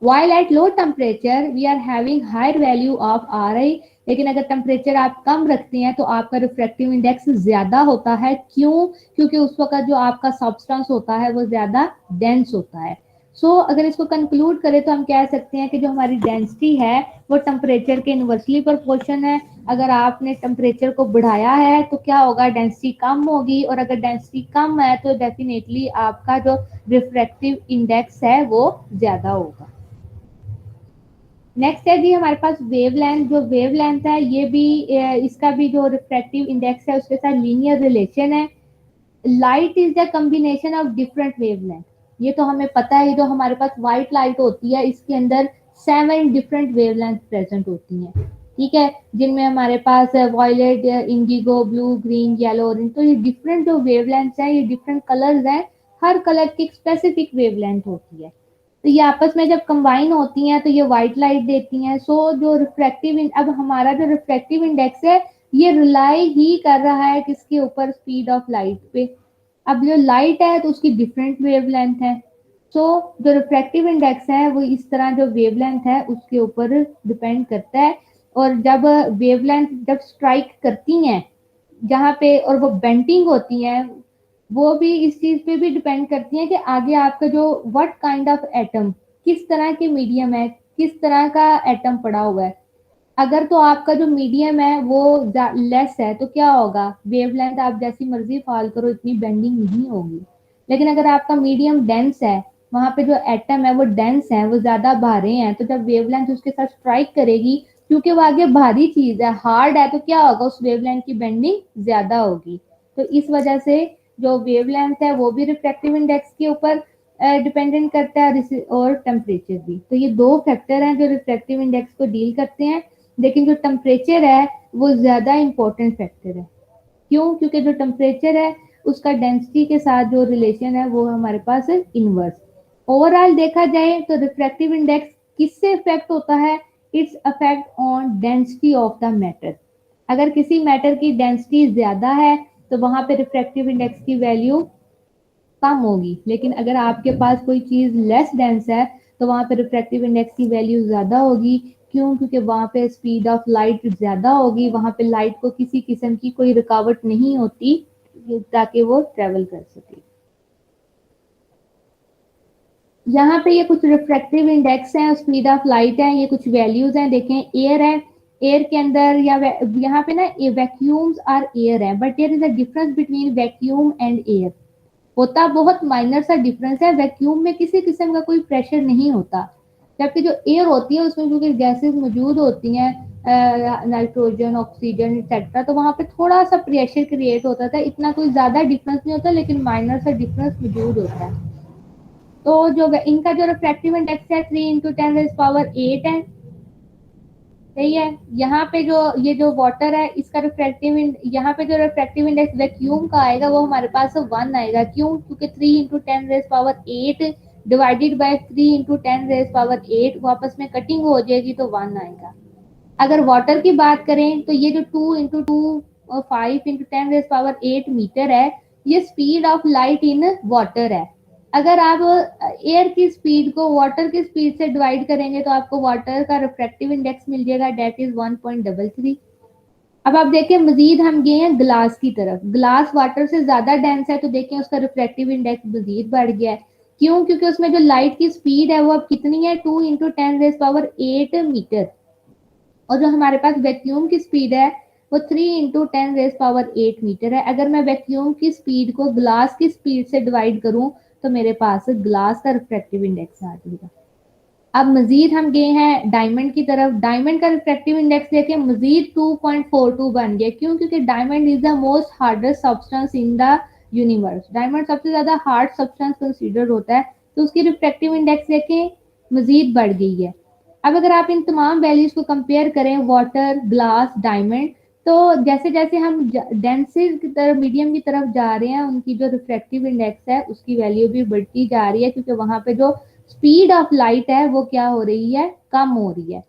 while at low temperature we are having higher value of Ri। लेकिन अगर temperature आप कम रखते हैं तो आपका refractive index ज्यादा होता है। क्यों? क्योंकि उस वक्त जो आपका सब्सटेंस होता है वो ज्यादा डेंस होता है। अगर इसको कंक्लूड करें तो हम कह सकते हैं कि जो हमारी डेंसिटी है वो टेम्परेचर के इनवर्सली प्रोपोर्शन है। अगर आपने टेम्परेचर को बढ़ाया है तो क्या होगा, डेंसिटी कम होगी, और अगर डेंसिटी कम है तो डेफिनेटली आपका जो रिफ्रैक्टिव इंडेक्स है वो ज्यादा होगा। नेक्स्ट है जी हमारे पास वेवलेंथ। जो वेवलेंथ है ये भी इसका भी जो रिफ्रैक्टिव इंडेक्स है उसके साथ लीनियर रिलेशन है। Light is the combination of different wavelength. ये तो हमें पता है, जो हमारे पास व्हाइट लाइट होती है इसके अंदर 7 डिफरेंट वेवलेंथ प्रेजेंट होती हैं, ठीक है, जिनमें हमारे पास violet, indigo, blue, green, yellow, orange. तो ये डिफरेंट जो वेवलेंथ है, ये डिफरेंट कलर्स हैं, हर कलर की एक स्पेसिफिक वेवलेंथ होती है। तो ये आपस में जब कंबाइन होती हैं तो ये व्हाइट लाइट देती हैं। जो रिफ्रैक्टिव, अब हमारा जो रिफ्रैक्टिव इंडेक्स है ये रिलाई ही कर रहा है किसके ऊपर, स्पीड ऑफ लाइट पे। अब जो लाइट है तो उसकी डिफरेंट वेवलेंथ है। जो रिफ्रैक्टिव इंडेक्स है वो इस तरह जो वेवलेंथ है उसके ऊपर डिपेंड करता है। और जब वेवलेंथ जब स्ट्राइक करती हैं जहाँ पे, और वो बेंटिंग होती हैं, वो भी इस चीज पे भी डिपेंड करती है कि आगे आपका जो व्हाट काइंड ऑफ एटम, किस तरह के मीडियम है, किस तरह का एटम पड़ा हुआ है। अगर तो आपका जो मीडियम है वो लेस है तो क्या होगा, वेवलेंथ आप जैसी मर्जी फॉल करो इतनी बेंडिंग नहीं होगी। लेकिन अगर आपका मीडियम डेंस है, वहां पे जो एटम है वो डेंस है, वो ज्यादा भारी हैं, तो जब वेवलेंथ उसके साथ स्ट्राइक करेगी, क्योंकि वो आगे भारी चीज है, हार्ड है, तो क्या होगा, उस वेवलेंथ की बेंडिंग ज्यादा होगी। तो इस वजह से जो वेवलेंथ है वो भी रिफ्रैक्टिव इंडेक्स के ऊपर डिपेंडेंट करता है, और टेम्परेचर भी। तो ये दो फैक्टर हैं जो रिफ्रैक्टिव इंडेक्स को डील करते हैं। लेकिन जो टेम्परेचर है वो ज्यादा इंपॉर्टेंट फैक्टर है। क्यों? क्योंकि जो टेम्परेचर है उसका डेंसिटी के साथ जो रिलेशन है वो हमारे पास है इनवर्स। ओवरऑल देखा जाए तो रिफ्रैक्टिव इंडेक्स किससे इफेक्ट होता है, it's affect on density of the matter. अगर किसी मैटर की डेंसिटी ज्यादा है तो वहां पे रिफ्रैक्टिव इंडेक्स की वैल्यू कम होगी। लेकिन अगर आपके पास कोई चीज लेस डेंस है तो वहां पे रिफ्रैक्टिव इंडेक्स की वैल्यू ज्यादा होगी। क्यों? क्योंकि वहां पे स्पीड ऑफ लाइट ज्यादा होगी, वहां पे लाइट को किसी किस्म की कोई रुकावट नहीं होती ताकि वो ट्रेवल कर सके। यहाँ पे ये कुछ रिफ्रैक्टिव इंडेक्स हैं, स्पीड ऑफ लाइट है, ये कुछ वैल्यूज हैं। देखें, एयर है, एयर के अंदर या यहाँ पे ना वैक्यूम्स आर एयर है, but there is a difference between vacuum and air. होता बहुत माइनर सा डिफरेंस है। वैक्यूम में किसी किस्म का कोई प्रेशर नहीं होता, जबकि जो एयर होती है उसमें क्योंकि गैसेस मौजूद होती हैं, नाइट्रोजन, ऑक्सीजन एक्सेट्रा, तो वहां पे थोड़ा सा प्रेशर क्रिएट होता था। इतना कोई ज्यादा डिफरेंस नहीं होता, लेकिन माइनर सा डिफरेंस मौजूद होता है। तो जो इनका जो रिफ्रैक्टिव इंडेक्स है 3 × 10⁻⁸ है, सही है। यहाँ पे जो ये जो वाटर है इसका यहाँ पे जो रिफ्रैक्टिव इंडेक्स वैक्यूम का आएगा वो हमारे पास 1 आएगा। क्यों? क्योंकि 3 × 10⁻⁸ डिवाइडेड बाय 3 × 10⁻⁸ वो आपस में कटिंग हो जाएगी तो 1 आएगा। अगर वाटर की बात करें तो ये जो 2 × 2 और 5 × 10⁻⁸ मीटर है, ये speed of light in water है। अगर आप एयर की स्पीड को वाटर की स्पीड से डिवाइड करेंगे तो आपको वाटर का रिफ्रैक्टिव इंडेक्स मिल जाएगा, डेट इज 1.33। अब आप देखें, मजीद हम गए हैं ग्लास की तरफ। ग्लास वाटर से ज्यादा डेंस है तो देखें उसका रिफ्रैक्टिव इंडेक्स मजीद बढ़ गया है। क्यों? क्योंकि उसमें जो लाइट की स्पीड है वो अब कितनी है, 2 × 10⁻⁸ मीटर। और जो हमारे पास वैक्यूम की स्पीड है वो 3 × 10⁻⁸ मीटर है। अगर मैं वैक्यूम की स्पीड को ग्लास की स्पीड से डिवाइड करूं तो मेरे पास ग्लास का रिफ्रैक्टिव इंडेक्स आ जाएगा। अब मजीद हम गए हैं डायमंड की तरफ। डायमंड का रिफ्रैक्टिव इंडेक्स देखें मजीद 2.42 बन गया। क्यों? क्योंकि diamond is the most hardest substance in the universe. Diamond सबसे ज्यादा हार्ड सब्सटेंस कंसीडर होता है, तो उसकी रिफ्रैक्टिव इंडेक्स देखें मजीद बढ़ गई है। अब अगर आप इन तमाम वैल्यूज को कंपेयर करें, वाटर, ग्लास, डायमंड, तो जैसे जैसे हम डेंसिस की तरफ, मीडियम की तरफ जा रहे हैं, उनकी जो रिफ्रैक्टिव इंडेक्स है उसकी वैल्यू भी बढ़ती जा रही है, क्योंकि वहां पे जो स्पीड ऑफ लाइट है वो क्या हो रही है, कम हो रही है।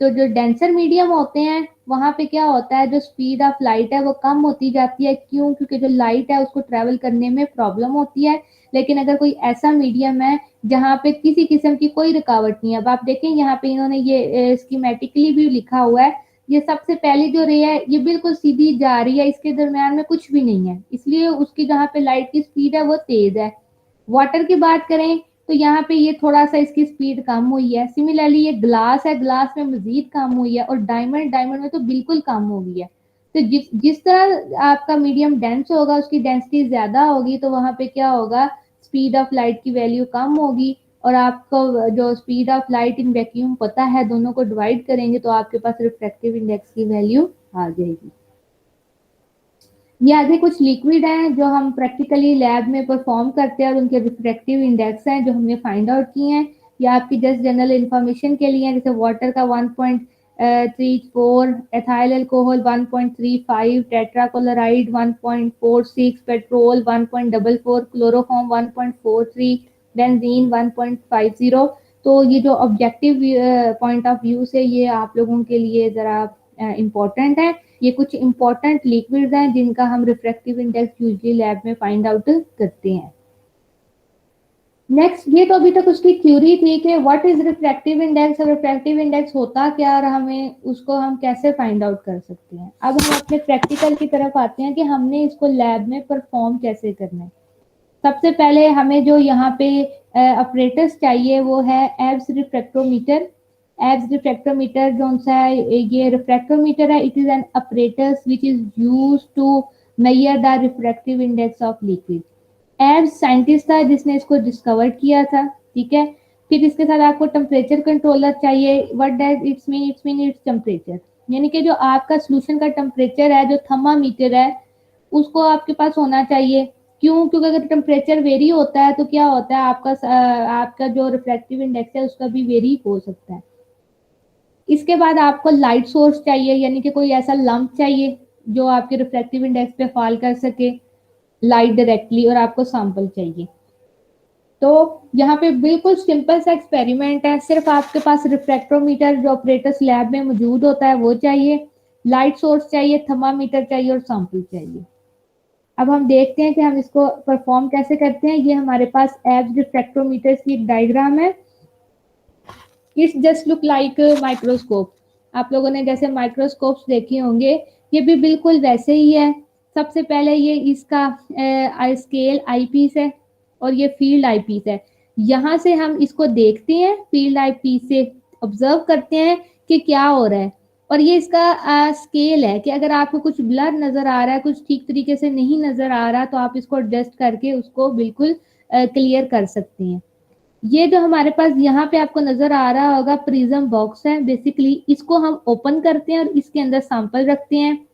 तो जो डेंसर मीडियम होते हैं वहां पे क्या होता है, जो स्पीड ऑफ लाइट है वो कम होती जाती है। क्यों? क्योंकि जो लाइट है उसको ट्रेवल करने में प्रॉब्लम होती है। लेकिन अगर कोई ऐसा मीडियम है जहाँ पे किसी किस्म की कोई रुकावट नहीं है, अब आप देखें यहाँ पे इन्होंने ये स्कीमेटिकली भी लिखा हुआ है, ये सबसे पहली जो रे है ये बिल्कुल सीधी जा रही है, इसके दरम्यान में कुछ भी नहीं है, इसलिए उसकी जहाँ पे लाइट की स्पीड है वो तेज है। वाटर की बात करें तो यहाँ पे ये थोड़ा सा इसकी स्पीड कम हुई है। सिमिलरली ये ग्लास है, ग्लास में मजीद कम हुई है, और डायमंड, डायमंड में तो बिल्कुल कम हो गई है। तो जिस जिस तरह आपका मीडियम डेंस होगा, उसकी डेंसिटी ज्यादा होगी, तो वहां पे क्या होगा, स्पीड ऑफ लाइट की वैल्यू कम होगी। और आपको जो speed of light in vacuum पता है, दोनों को डिवाइड करेंगे तो आपके पास रिफ्रैक्टिव इंडेक्स की वैल्यू आ जाएगी। ये आगे कुछ लिक्विड हैं जो हम प्रैक्टिकली लैब में परफॉर्म करते हैं और उनके रिफ्रैक्टिव इंडेक्स हैं जो हमने फाइंड आउट किए हैं। ये आपकी जस्ट जनरल इंफॉर्मेशन के लिए हैं, जैसे वाटर का 1.34, ethyl alcohol 1.35, tetrachloride 1.46, petrol 1.44, chloroform 1.43, benzene 1.50। तो ये जो ऑब्जेक्टिव पॉइंट ऑफ व्यू से ये आप लोगों के लिए जरा इम्पोर्टेंट है। ये कुछ इंपॉर्टेंट लिक्विड्स हैं जिनका हम रिफ्रैक्टिव इंडेक्स यूजुअली लैब में फाइंड आउट करते हैं। नेक्स्ट, ये तो अभी तक उसकी थ्योरी थी कि व्हाट इज रिफ्रैक्टिव इंडेक्स, और रिफ्रैक्टिव इंडेक्स होता क्या और हमें उसको हम कैसे फाइंड आउट कर सकते हैं। अब हम अपने प्रैक्टिकल की तरफ आते हैं कि हमने इसको लैब में परफॉर्म कैसे करना है। सबसे पहले हमें जो यहाँ पे ऑपरेटर्स चाहिए वो है एब्स रिफ्रैक्टोमीटर। एब्स रिफ्रैक्टोमीटर जो सा है, ये रिफ्रैक्टोमीटर है, it is an operators which is used to measure the refractive index of liquid. Abbe's scientist था जिसने इसको डिस्कवर किया था, ठीक है। फिर इसके साथ आपको टेम्परेचर कंट्रोलर चाहिए। What does it's mean its temperature, यानी कि जो आपका सोल्यूशन का टेम्परेचर है, जो थर्मामीटर है, उसको आपके पास होना चाहिए। क्यों? क्योंकि अगर टेम्परेचर वेरी होता है तो क्या होता है, आपका जो रिफ्रैक्टिव इंडेक्स है उसका भी वेरी हो सकता है। इसके बाद आपको लाइट सोर्स चाहिए, यानी कि कोई ऐसा लंप चाहिए जो आपके रिफ्रैक्टिव इंडेक्स पे फॉल कर सके लाइट डायरेक्टली, और आपको सैंपल चाहिए। तो यहाँ पे बिल्कुल सिंपल सा एक्सपेरिमेंट है, सिर्फ आपके पास रिफ्रैक्टोमीटर जो ऑपरेटर्स लैब में मौजूद होता है वो चाहिए, लाइट सोर्स चाहिए, थर्मामीटर चाहिए और सैंपल चाहिए। अब हम देखते हैं कि हम इसको परफॉर्म कैसे करते हैं। ये हमारे पास एब्स रिफ्रैक्टोमीटर की एक डायग्राम है। It's just look like microscope. आप लोगों ने जैसे माइक्रोस्कोप्स देखे होंगे, ये भी बिल्कुल वैसे ही है। सबसे पहले ये इसका स्केल आईपीस है और ये फील्ड आईपीस है। यहाँ से हम इसको देखते हैं, फील्ड आईपीस से ऑब्जर्व करते हैं कि क्या हो रहा है। और ये इसका स्केल है कि अगर आपको कुछ ब्लर नजर आ रहा है, कुछ ठीक तरीके से नहीं नजर आ रहा, तो आप इसको एडजस्ट करके उसको बिल्कुल क्लियर कर सकते हैं। ये जो हमारे पास यहाँ पे आपको नजर आ रहा होगा प्रिज्म बॉक्स है, बेसिकली इसको हम ओपन करते हैं और इसके अंदर सैंपल रखते हैं।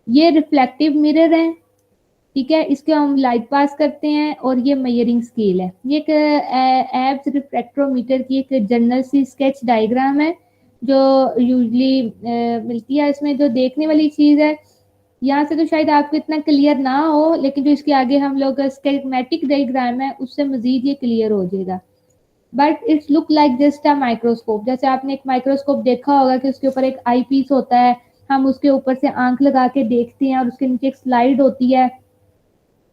ये रिफ्लेक्टिव मिरर है, ठीक है, इसके हम लाइट पास करते हैं। और ये मेजरिंग स्केल है। ये एक एब्स रिफ्रैक्टोमीटर की एक जनरल सी स्केच डायग्राम है जो यूजली मिलती है। इसमें जो देखने वाली चीज है, यहाँ से तो शायद आपको इतना क्लियर ना हो, लेकिन जो इसके आगे हम लोग स्कीमेटिक डायग्राम है उससे मजीद ये क्लियर हो जाएगा। But it's look like just a microscope. जैसे आपने एक माइक्रोस्कोप देखा होगा कि उसके ऊपर एक आई पीस होता है, हम उसके ऊपर से आंख लगा के देखते हैं और उसके नीचे एक स्लाइड होती है,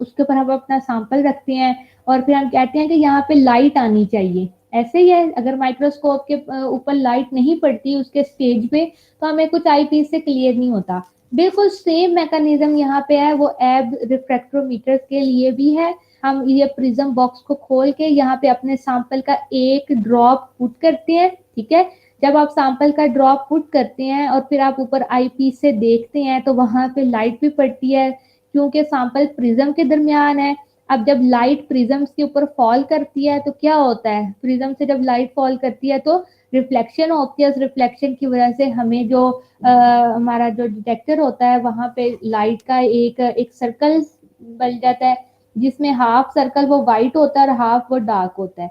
उसके ऊपर हम अपना सैंपल रखते हैं और फिर हम कहते हैं कि यहाँ पे लाइट आनी चाहिए। ऐसे ही है, अगर माइक्रोस्कोप के ऊपर लाइट नहीं पड़ती उसके स्टेज पे, तो हमें कुछ आई पीस से क्लियर नहीं होता। बिल्कुल सेम मैकेनिज्म यहाँ पे है, वो एब रिफ्रैक्टोमीटर के लिए भी है। हम ये प्रिज्म बॉक्स को खोल के यहाँ पे अपने सैंपल का एक ड्रॉप पुट करते हैं, ठीक है। जब आप सैंपल का ड्रॉप पुट करते हैं और फिर आप ऊपर आई पीस से देखते हैं तो वहां पे लाइट भी पड़ती है, क्योंकि सैंपल प्रिज्म के दरमियान है। अब जब लाइट प्रिज्म के ऊपर फॉल करती है तो क्या होता है, प्रिज्म से जब लाइट फॉल करती है तो रिफ्लेक्शन होती है। उस रिफ्लेक्शन की वजह से हमें जो हमारा जो डिटेक्टर होता है वहां पे लाइट का एक सर्कल बन जाता है, जिसमें हाफ सर्कल वो वाइट होता है और हाफ वो डार्क होता है।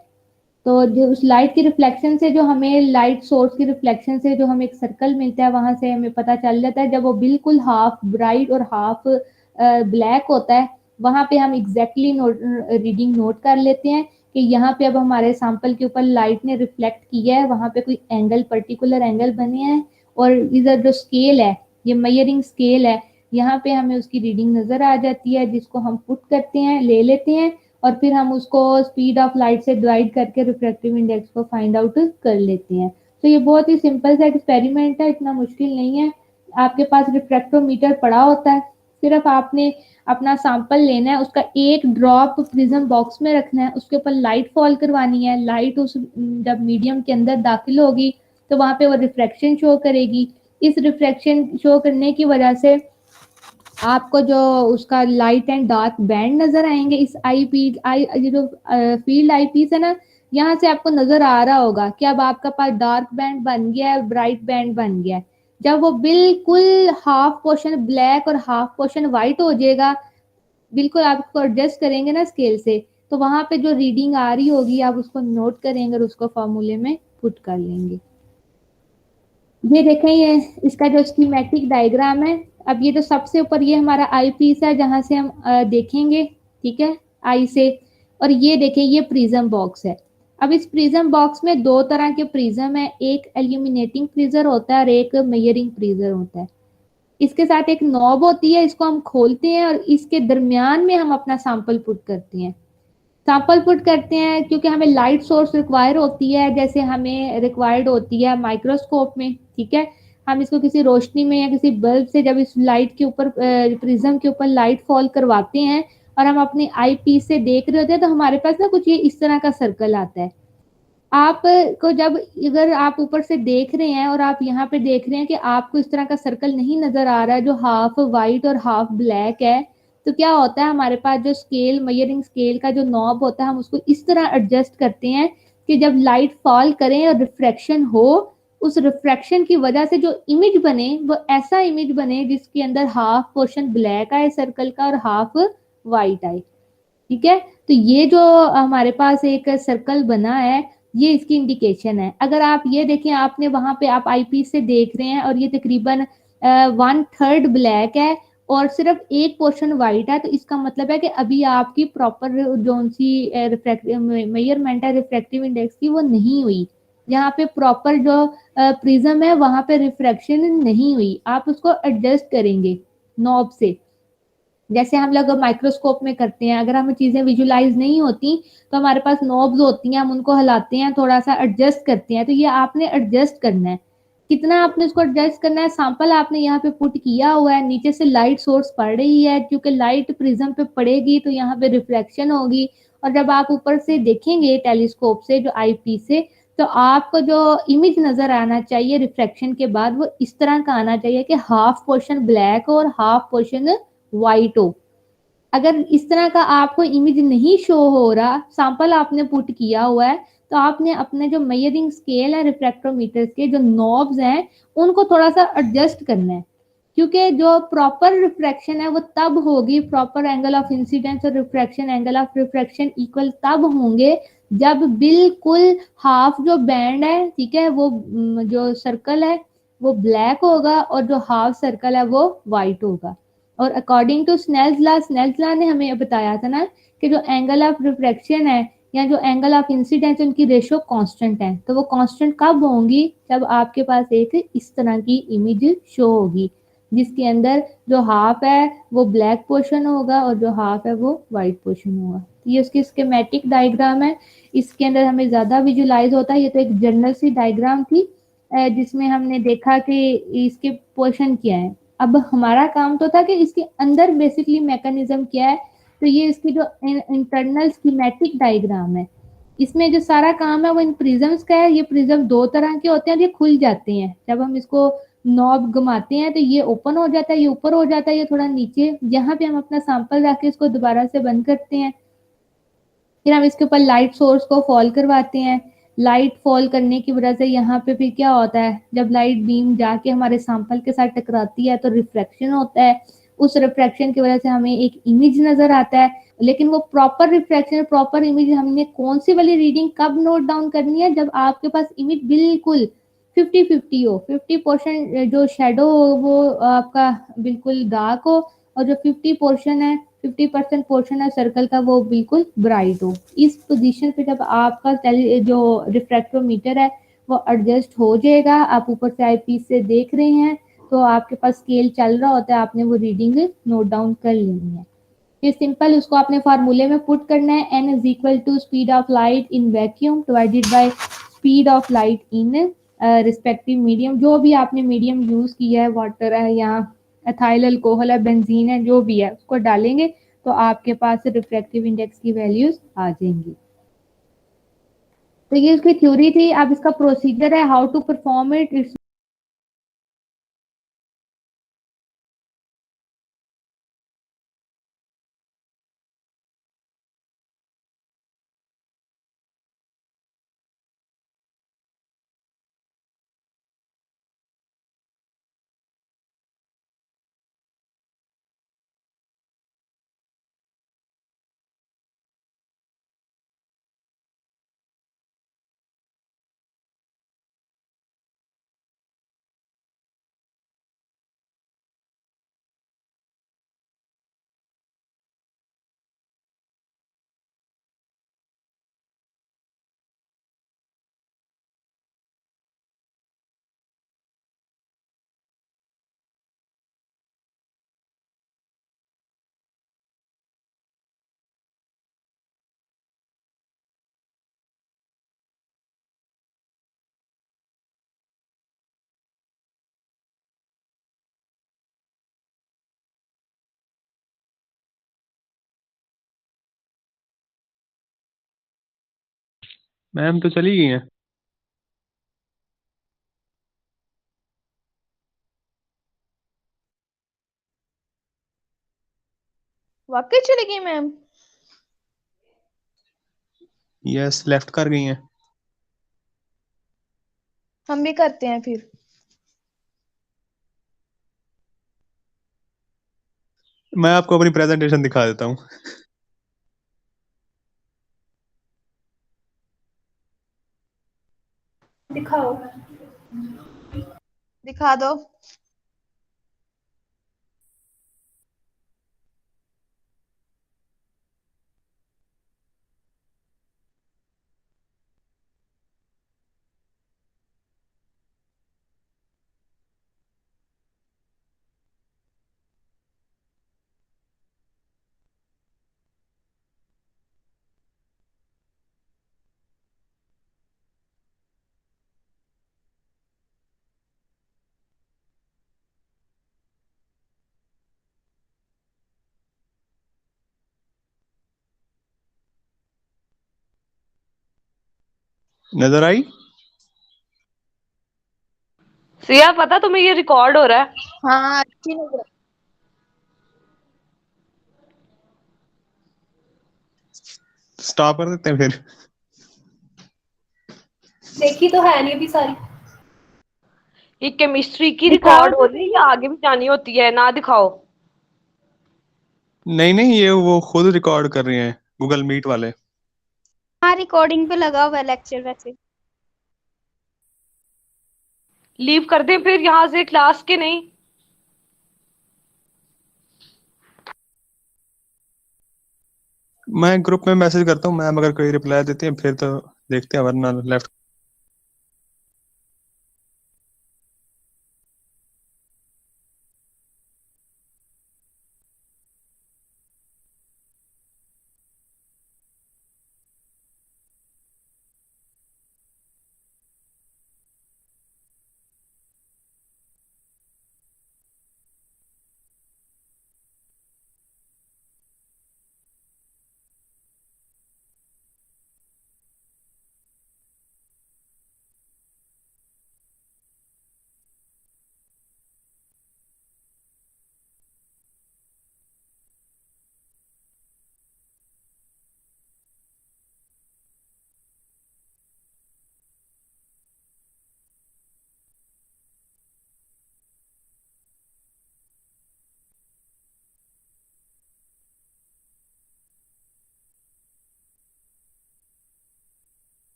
तो जो उस लाइट की रिफ्लेक्शन से जो हमें लाइट सोर्स की रिफ्लेक्शन से जो हमें एक सर्कल मिलता है, वहां से हमें पता चल जाता है जब वो बिल्कुल हाफ ब्राइट और हाफ ब्लैक होता है, वहां पे हम एग्जैक्टली रीडिंग नोट कर लेते हैं कि यहाँ पे अब हमारे सैंपल के ऊपर लाइट ने रिफ्लेक्ट किया है, वहां पे कोई एंगल, पर्टिकुलर एंगल बने हैं। और इधर जो स्केल है, ये मेजरिंग स्केल है, यहाँ पे हमें उसकी रीडिंग नजर आ जाती है, जिसको हम पुट करते हैं, ले लेते हैं और फिर हम उसको स्पीड ऑफ लाइट से डिवाइड करके रिफ्रैक्टिव इंडेक्स को फाइंड आउट कर लेते हैं। तो ये बहुत ही सिंपल सा एक्सपेरिमेंट है, इतना मुश्किल नहीं है। आपके पास रिफ्रैक्टोमीटर पड़ा होता है, सिर्फ आपने अपना सैंपल लेना है, उसका एक ड्रॉप प्रिज्म बॉक्स में रखना है, उसके ऊपर लाइट फॉल करवानी है। लाइट उस जब मीडियम के अंदर दाखिल होगी तो वहां पे वो रिफ्लेक्शन शो करेगी। इस रिफ्लेक्शन शो करने की वजह से आपको जो उसका लाइट एंड डार्क बैंड नजर आएंगे। इस ये जो फील्ड आई पीस है ना, यहाँ से आपको नजर आ रहा होगा कि अब आपका पास डार्क बैंड बन गया है, ब्राइट बैंड बन गया है। जब वो बिल्कुल हाफ पोर्शन ब्लैक और हाफ पोर्शन व्हाइट हो जाएगा, बिल्कुल आप उसको एडजस्ट करेंगे ना स्केल से, तो वहां पे जो रीडिंग आ रही होगी आप उसको नोट करेंगे और उसको फॉर्मूले में पुट कर लेंगे। ये देखें, ये इसका जो स्कीमेटिक डायग्राम है। अब ये जो सबसे ऊपर ये हमारा आई पीस है जहां से हम देखेंगे, ठीक है, आई से। और ये देखें, ये प्रिज्म बॉक्स है। अब इस प्रिज्म बॉक्स में दो तरह के प्रिज्म है, एक एल्यूमिनेटिंग प्रिजर होता है और एक मेजरिंग प्रिजर होता है। इसके साथ एक नॉब होती है, इसको हम खोलते हैं और इसके दरमियान में हम अपना सैंपल पुट करते हैं। सैंपल पुट करते हैं क्योंकि हमें लाइट सोर्स रिक्वायर होती है, जैसे हमें रिक्वायर्ड होती है माइक्रोस्कोप में, ठीक है। हम इसको किसी रोशनी में या किसी बल्ब से जब इस लाइट के ऊपर प्रिज्म के ऊपर लाइट फॉल करवाते हैं और हम अपनी आई पीस से देख रहे होते हैं, तो हमारे पास ना कुछ ये इस तरह का सर्कल आता है। आप को जब, अगर आप ऊपर से देख रहे हैं और आप यहाँ पे देख रहे हैं कि आपको इस तरह का सर्कल नहीं नजर आ रहा है जो हाफ वाइट और हाफ ब्लैक है, तो क्या होता है, हमारे पास जो स्केल, मेजरिंग स्केल का जो नॉब होता है, हम उसको इस तरह एडजस्ट करते हैं कि जब लाइट फॉल करें और रिफ्रैक्शन हो, उस रिफ्रैक्शन की वजह से जो इमेज बने वो ऐसा इमेज बने जिसके अंदर हाफ पोर्शन ब्लैक आए सर्कल का और हाफ वाइट आए, ठीक है। तो ये जो हमारे पास एक सर्कल बना है, ये इसकी इंडिकेशन है। अगर आप ये देखें, आपने वहां पे आप आईपीस से देख रहे हैं और ये तकरीबन 1/3 ब्लैक है और सिर्फ एक पोर्शन वाइट है, तो इसका मतलब है कि अभी आपकी प्रॉपर जो सी मेजरमेंट है रिफ्रैक्टिव इंडेक्स की, वो नहीं हुई। यहाँ पे प्रॉपर जो प्रिज्म है वहां पे रिफ्रैक्शन नहीं हुई। आप उसको एडजस्ट करेंगे नॉब से, जैसे हम लोग माइक्रोस्कोप में करते हैं। अगर हमें चीजें विजुलाइज नहीं होती तो हमारे पास नॉब्स होती हैं, हम उनको हिलाते हैं, थोड़ा सा एडजस्ट करते हैं। तो ये आपने एडजस्ट करना है। कितना आपने इसको एडजस्ट करना है, सैंपल आपने यहाँ पे पुट किया हुआ है, नीचे से लाइट सोर्स पड़ रही है, क्योंकि लाइट प्रिज्म पे पड़ेगी तो यहाँ पे रिफ्लेक्शन होगी। और जब आप ऊपर से देखेंगे टेलीस्कोप से, जो आई पीस से, तो आपको जो इमेज नजर आना चाहिए रिफ्लेक्शन के बाद, वो इस तरह का आना चाहिए कि हाफ पोर्शन ब्लैक हो और हाफ पोर्शन वाइट हो। अगर इस तरह का आपको इमेज नहीं शो हो रहा, सैंपल आपने पुट किया हुआ है, तो आपने अपने जो मेजरिंग स्केल है रिफ्रैक्टोमीटर के जो नॉब्स हैं उनको थोड़ा सा एडजस्ट करना है। क्योंकि जो प्रॉपर रिफ्रैक्शन है वो तब होगी, प्रॉपर एंगल ऑफ इंसिडेंस और refraction angle of refraction equal तब होंगे जब बिल्कुल हाफ जो बैंड है, ठीक है, वो जो सर्कल है वो ब्लैक होगा और जो हाफ सर्कल है वो वाइट होगा। और अकॉर्डिंग टू स्नेल्स लॉ ने हमें बताया था ना कि जो एंगल ऑफ रिफ्रैक्शन है या जो एंगल ऑफ इंसिडेंस, उनकी रेशियो कांस्टेंट है। तो वो कांस्टेंट कब होंगी, जब आपके पास एक इस तरह की इमेज शो होगी जिसके अंदर जो हाफ है वो ब्लैक पोर्शन होगा और जो हाफ है वो वाइट पोर्शन होगा। तो ये उसकी स्कीमेटिक डायग्राम है, इसके अंदर हमें ज्यादा विजुलाइज होता है। ये तो एक जनरल सी डायग्राम थी जिसमें हमने देखा कि इसके पोर्शन क्या है। अब हमारा काम तो था कि इसके अंदर बेसिकली मैकेनिज्म क्या है। तो ये इसकी जो इंटरनल स्कीमेटिक डायग्राम है, इसमें जो सारा काम है वो इन प्रिज्म्स का है। ये प्रिज्म दो तरह के होते हैं, ये खुल जाते हैं जब हम इसको नॉब घुमाते हैं, तो ये ओपन हो जाता है, ये ऊपर हो जाता है, ये थोड़ा नीचे, यहाँ पे हम अपना सैंपल रख के इसको दोबारा से बंद करते हैं। फिर हम इसके ऊपर लाइट सोर्स को फॉल करवाते हैं। लाइट फॉल करने की वजह से यहाँ पे फिर क्या होता है, जब लाइट बीम जाके हमारे सैंपल के साथ टकराती है तो रिफ्रैक्शन होता है। उस रिफ्रैक्शन की वजह से हमें एक इमेज नजर आता है। लेकिन वो प्रॉपर रिफ्रैक्शन, प्रॉपर इमेज हमने कौन सी वाली रीडिंग कब नोट डाउन करनी है, जब आपके पास इमेज बिल्कुल 50-50 हो। 50% जो शेडो हो वो आपका बिल्कुल डार्क हो और जो 50% पोर्शन है सर्कल का वो बिल्कुल ब्राइट हो। इस पोजीशन पे जब आपका जो रिफ्रैक्टोमीटर है वो एडजस्ट हो जाएगा, आप ऊपर से आईपीस से देख रहे हैं तो आपके पास स्केल चल रहा होता है, आपने वो रीडिंग नोट डाउन कर लेनी है। ये सिंपल, उसको आपने फार्मूले में पुट करना है। n is equal to speed of light in vacuum divided by speed of light in respective medium. जो भी आपने मीडियम यूज किया है, वाटर है या एथाइल अल्कोहल है, बेंजीन है, जो भी है उसको डालेंगे तो आपके पास रिफ्रैक्टिव इंडेक्स की वैल्यूज आ जाएंगी। तो ये उसकी थ्योरी थी। अब इसका प्रोसीजर है, how to perform it. Ma'am तो चली गई हैं। वाकई चली गई मैम? यस, लेफ्ट कर गई हैं। हम भी करते हैं फिर। मैं आपको अपनी प्रेजेंटेशन दिखा देता हूँ। दिखाओ। दिखा दो। नजर आई? सिया, पता तुम्हें ये रिकॉर्ड हो रहा है? हाँ, अच्छी नजर। स्टॉप कर देते हैं फिर। देखी तो है नहीं अभी सारी। ये केमिस्ट्री की दिखाओ रिकॉर्ड हो तो रही है सही। या आगे भी जानी होती है? ना दिखाओ। नहीं नहीं, ये वो खुद रिकॉर्ड कर रही हैं, गूगल मीट वाले। हाँ, रिकॉर्डिंग पे लगा हुआ है लेक्चर वैसे। लीव कर दें फिर यहाँ से क्लास के? नहीं। मैं ग्रुप में मैसेज करता हूँ, मैम अगर कोई रिप्लाई देती है फिर तो देखते हैं, वरना लेफ्ट।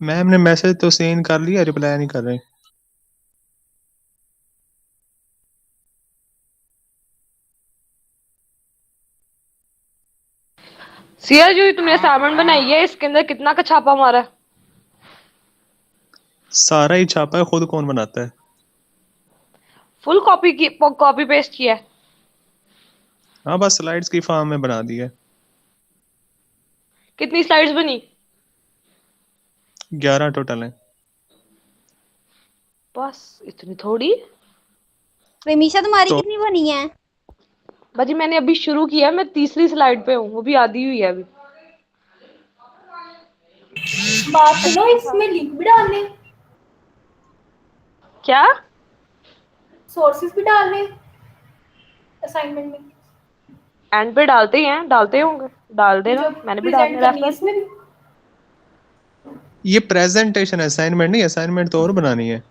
मैम ने मैसेज तो सेंड कर लिया, रिप्लाई नहीं कर रहे। सिया, जो तुमने असाइनमेंट बनाई है इसके अंदर कितना का छापा मारा है? सारा ही छापा है, खुद कौन बनाता है? फुल कॉपी पेस्ट किया है? हाँ बस स्लाइड्स की फॉर्म में बना दिया है। कितनी स्लाइड्स बनी? 11 टोटल है। बस इतनी थोड़ी? प्रेमिशा तुम्हारी तो कितनी बनी है? बाजी मैंने अभी शुरू किया, मैं तीसरी स्लाइड पे हूँ, वो भी आधी हुई है अभी। बात सुनो, इसमें लिंक भी डालने, क्या? सोर्सेज भी डालने असाइनमेंट में, एंड पे डालते होंगे, डाल ये देना, जो मैंने भी प्रेजेंट डालने करनी है रेफरेंस। इसमें भी। ये प्रेजेंटेशन असाइनमेंट नहीं, असाइनमेंट तो और बनानी है।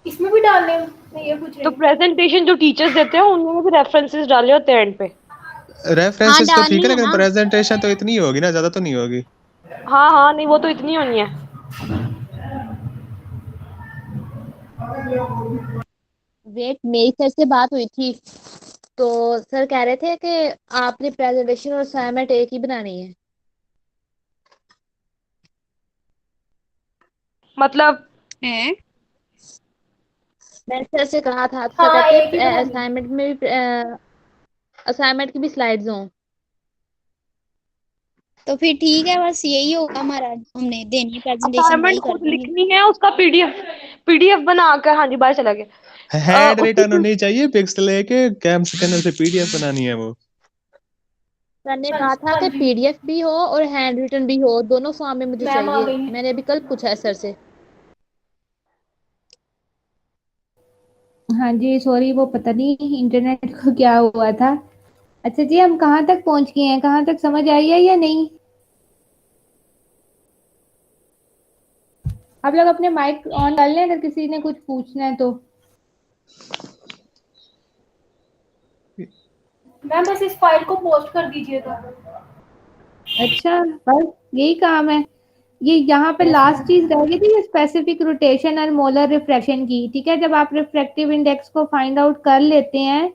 इसमें भी डालने, मैं ये पूछ रही तो हूँ। प्रेजेंटेशन जो टीचर्स देते हैं उन्होंने भी रेफरेंसेस डाले होते हैं एंड पे। हाँ रेफरेंसेस तो ठीक डालनी है, है लेकिन ना। प्रेजेंटेशन तो इतनी ही होगी ना, ज्यादा तो नहीं होगी। हाँ हाँ, नहीं वो तो इतनी होनी है। वेट, मेरी सर से बात हुई थी तो सर कह रहे थे कि आपने प्रेजेंटेशन और असाइनमेंट एक ही बनानी है। मतलब हैं? मैंने सर से कहा था तो सर हाँ कहते एक ही बनानी है। असाइनमेंट में भी असाइनमेंट की भी स्लाइड्स हों। तो फिर ठीक है, बस यही होगा हमारा, हमने देनी है प्रेजेंटेशन, असाइनमेंट वही कर खुद देंगे। लिखनी है, उसका पीडीएफ बनाकर, हाँ जी बाहर चला गया। हैंड रिटन उसकी होनी चाहिए, पिक्स लेके कैम स्कैनर से पीडीएफ बनानी है वो। सर ने हाँ कहा था हाँ कि जी, पीडीएफ भी हो और हैंड रिटन भी हो, दोनों फॉर्म में मुझे मैम आ चाहिए। गई है। मैंने अभी कल पूछा है सर से। हाँ जी, सॉरी, वो पता नहीं इंटरनेट को क्या हुआ था। अच्छा जी, हम कहाँ तक पहुँच गए हैं, कहाँ तक समझ आई है या नहीं? आप लोग अपने माइक ऑन कर लें अगर किसी ने कुछ पूछना है तो। मैम बस इस फाइल को पोस्ट कर दीजिएगा। अच्छा, बस यही काम है। ये यहाँ पे यस लास्ट मैम। चीज रह गई थी, ये स्पेसिफिक रोटेशन और मोलर रिफ्रैक्शन की। ठीक है, जब आप रिफ्रैक्टिव इंडेक्स को फाइंड आउट कर लेते हैं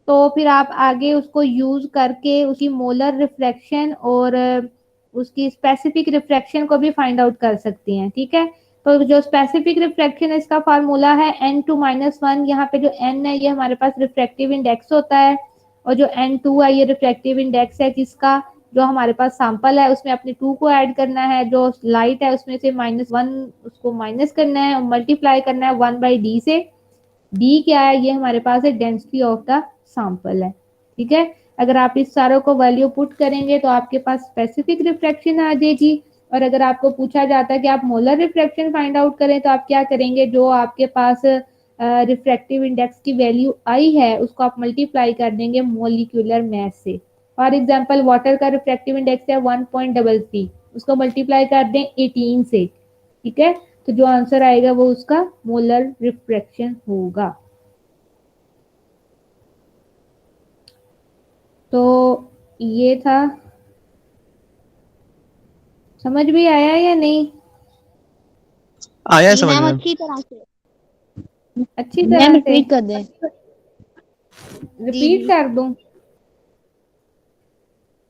तो फिर आप आगे उसको यूज करके उसकी मोलर रिफ्रैक्शन और उसकी स्पेसिफिक रिफ्रैक्शन को भी फाइंड आउट कर सकती हैं। ठीक है, तो जो स्पेसिफिक रिफ्रैक्शन है इसका फार्मूला है n2 - 1। यहाँ पे जो n है ये हमारे पास रिफ्रैक्टिव इंडेक्स होता है, और जो n2 है ये रिफ्रैक्टिव इंडेक्स है किसका, जो हमारे पास सैंपल है उसमें अपने 2 को ऐड करना है, जो लाइट है उसमें से -1 उसको माइनस करना है और मल्टीप्लाई करना है 1/d से। डी क्या है, ये हमारे पास है डेंसिटी ऑफ द सैंपल है। ठीक है, अगर आप इस सारों को वैल्यू पुट करेंगे तो आपके पास स्पेसिफिक रिफ्रैक्शन आ जाएगी। और अगर आपको पूछा जाता है कि आप मोलर रिफ्रैक्शन फाइंड आउट करें तो आप क्या करेंगे, जो आपके पास रिफ्रैक्टिव इंडेक्स की वैल्यू आई है उसको आप मल्टीप्लाई कर देंगे मोलिकुलर मास से। फॉर एग्जांपल वाटर का रिफ्रैक्टिव इंडेक्स है 1.33, उसको मल्टीप्लाई कर दें 18 से। ठीक है, तो जो आंसर आएगा वो उसका मोलर रिफ्रैक्शन होगा। तो ये था, समझ भी आया या नहीं? आया जी समझ मैम, में। अच्छी तरह से। अच्छी मैम तरह से रिपीट कर दें। जी रिपीट जी। कर दूं?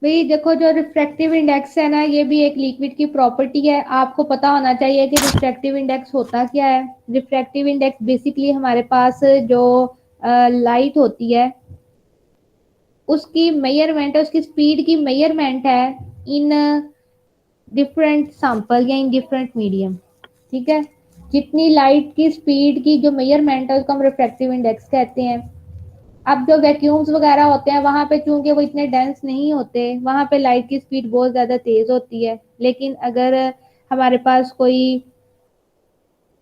भाई देखो, जो रिफ्रैक्टिव इंडेक्स है ना, ये भी एक लिक्विड की प्रॉपर्टी है। आपको पता होना चाहिए कि रिफ्रैक्टिव इंडेक्स होता क्या है। रिफ्रैक्टिव इंडेक्स बेसिकली हमारे पास जो लाइट होती है उसकी मेजरमेंट है, उसकी स्पीड की मेजरमेंट है इन डिफरेंट सैंपल या इन डिफरेंट मीडियम। ठीक है, जितनी लाइट की स्पीड की जो मेजरमेंट है उसको हम रिफ्रैक्टिव इंडेक्स कहते हैं। अब जो वैक्यूम्स वगैरह होते हैं वहां पे चूंकि वो इतने डेंस नहीं होते, वहां पे लाइट की स्पीड बहुत ज्यादा तेज होती है। लेकिन अगर हमारे पास कोई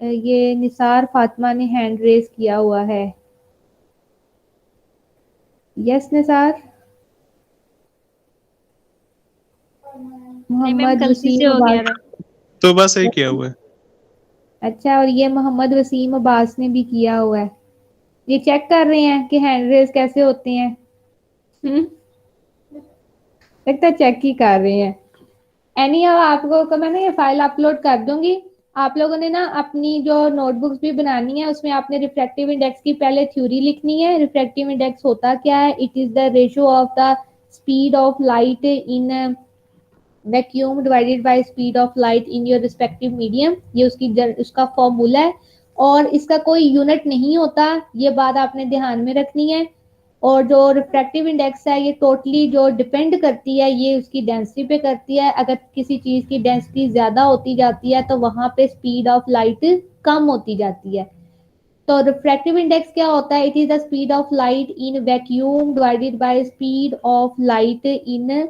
ये निसार फातिमा ने हैंड रेज किया हुआ है। यस निसार। नहीं मैम, मोहम्मद गलती से वसीम हो गया अब्बास। था। तो बस यही किया हुआ है। अच्छा, और ये मोहम्मद वसीम अब्बास ने भी किया हुआ है। ये चेक कर रहे हैं कि हैंड रेज कैसे होते हैं। हम्म, लगता है चेक ही कर रहे हैं। एनी हाउ आपको को मैंने ये फाइल अपलोड कर दूंगी। आप लोगों ने ना अपनी जो नोटबुक्स भी बनानी है उसमें आपने रिफ्रैक्टिव इंडेक्स की पहले थ्योरी लिखनी है। रिफ्रैक्टिव इंडेक्स होता क्या है? It is the ratio of the speed of light in vacuum divided by speed of light in your respective medium. ये उसका फॉर्मूला है और इसका कोई यूनिट नहीं होता, ये बात आपने ध्यान में रखनी है। और जो रिफ्रैक्टिव इंडेक्स है ये टोटली जो डिपेंड करती है ये उसकी डेंसिटी पे करती है। अगर किसी चीज की डेंसिटी ज्यादा होती जाती है तो वहां पे स्पीड ऑफ लाइट कम होती जाती है। तो रिफ्रैक्टिव इंडेक्स क्या होता है? It is the speed of light in vacuum divided by speed of light in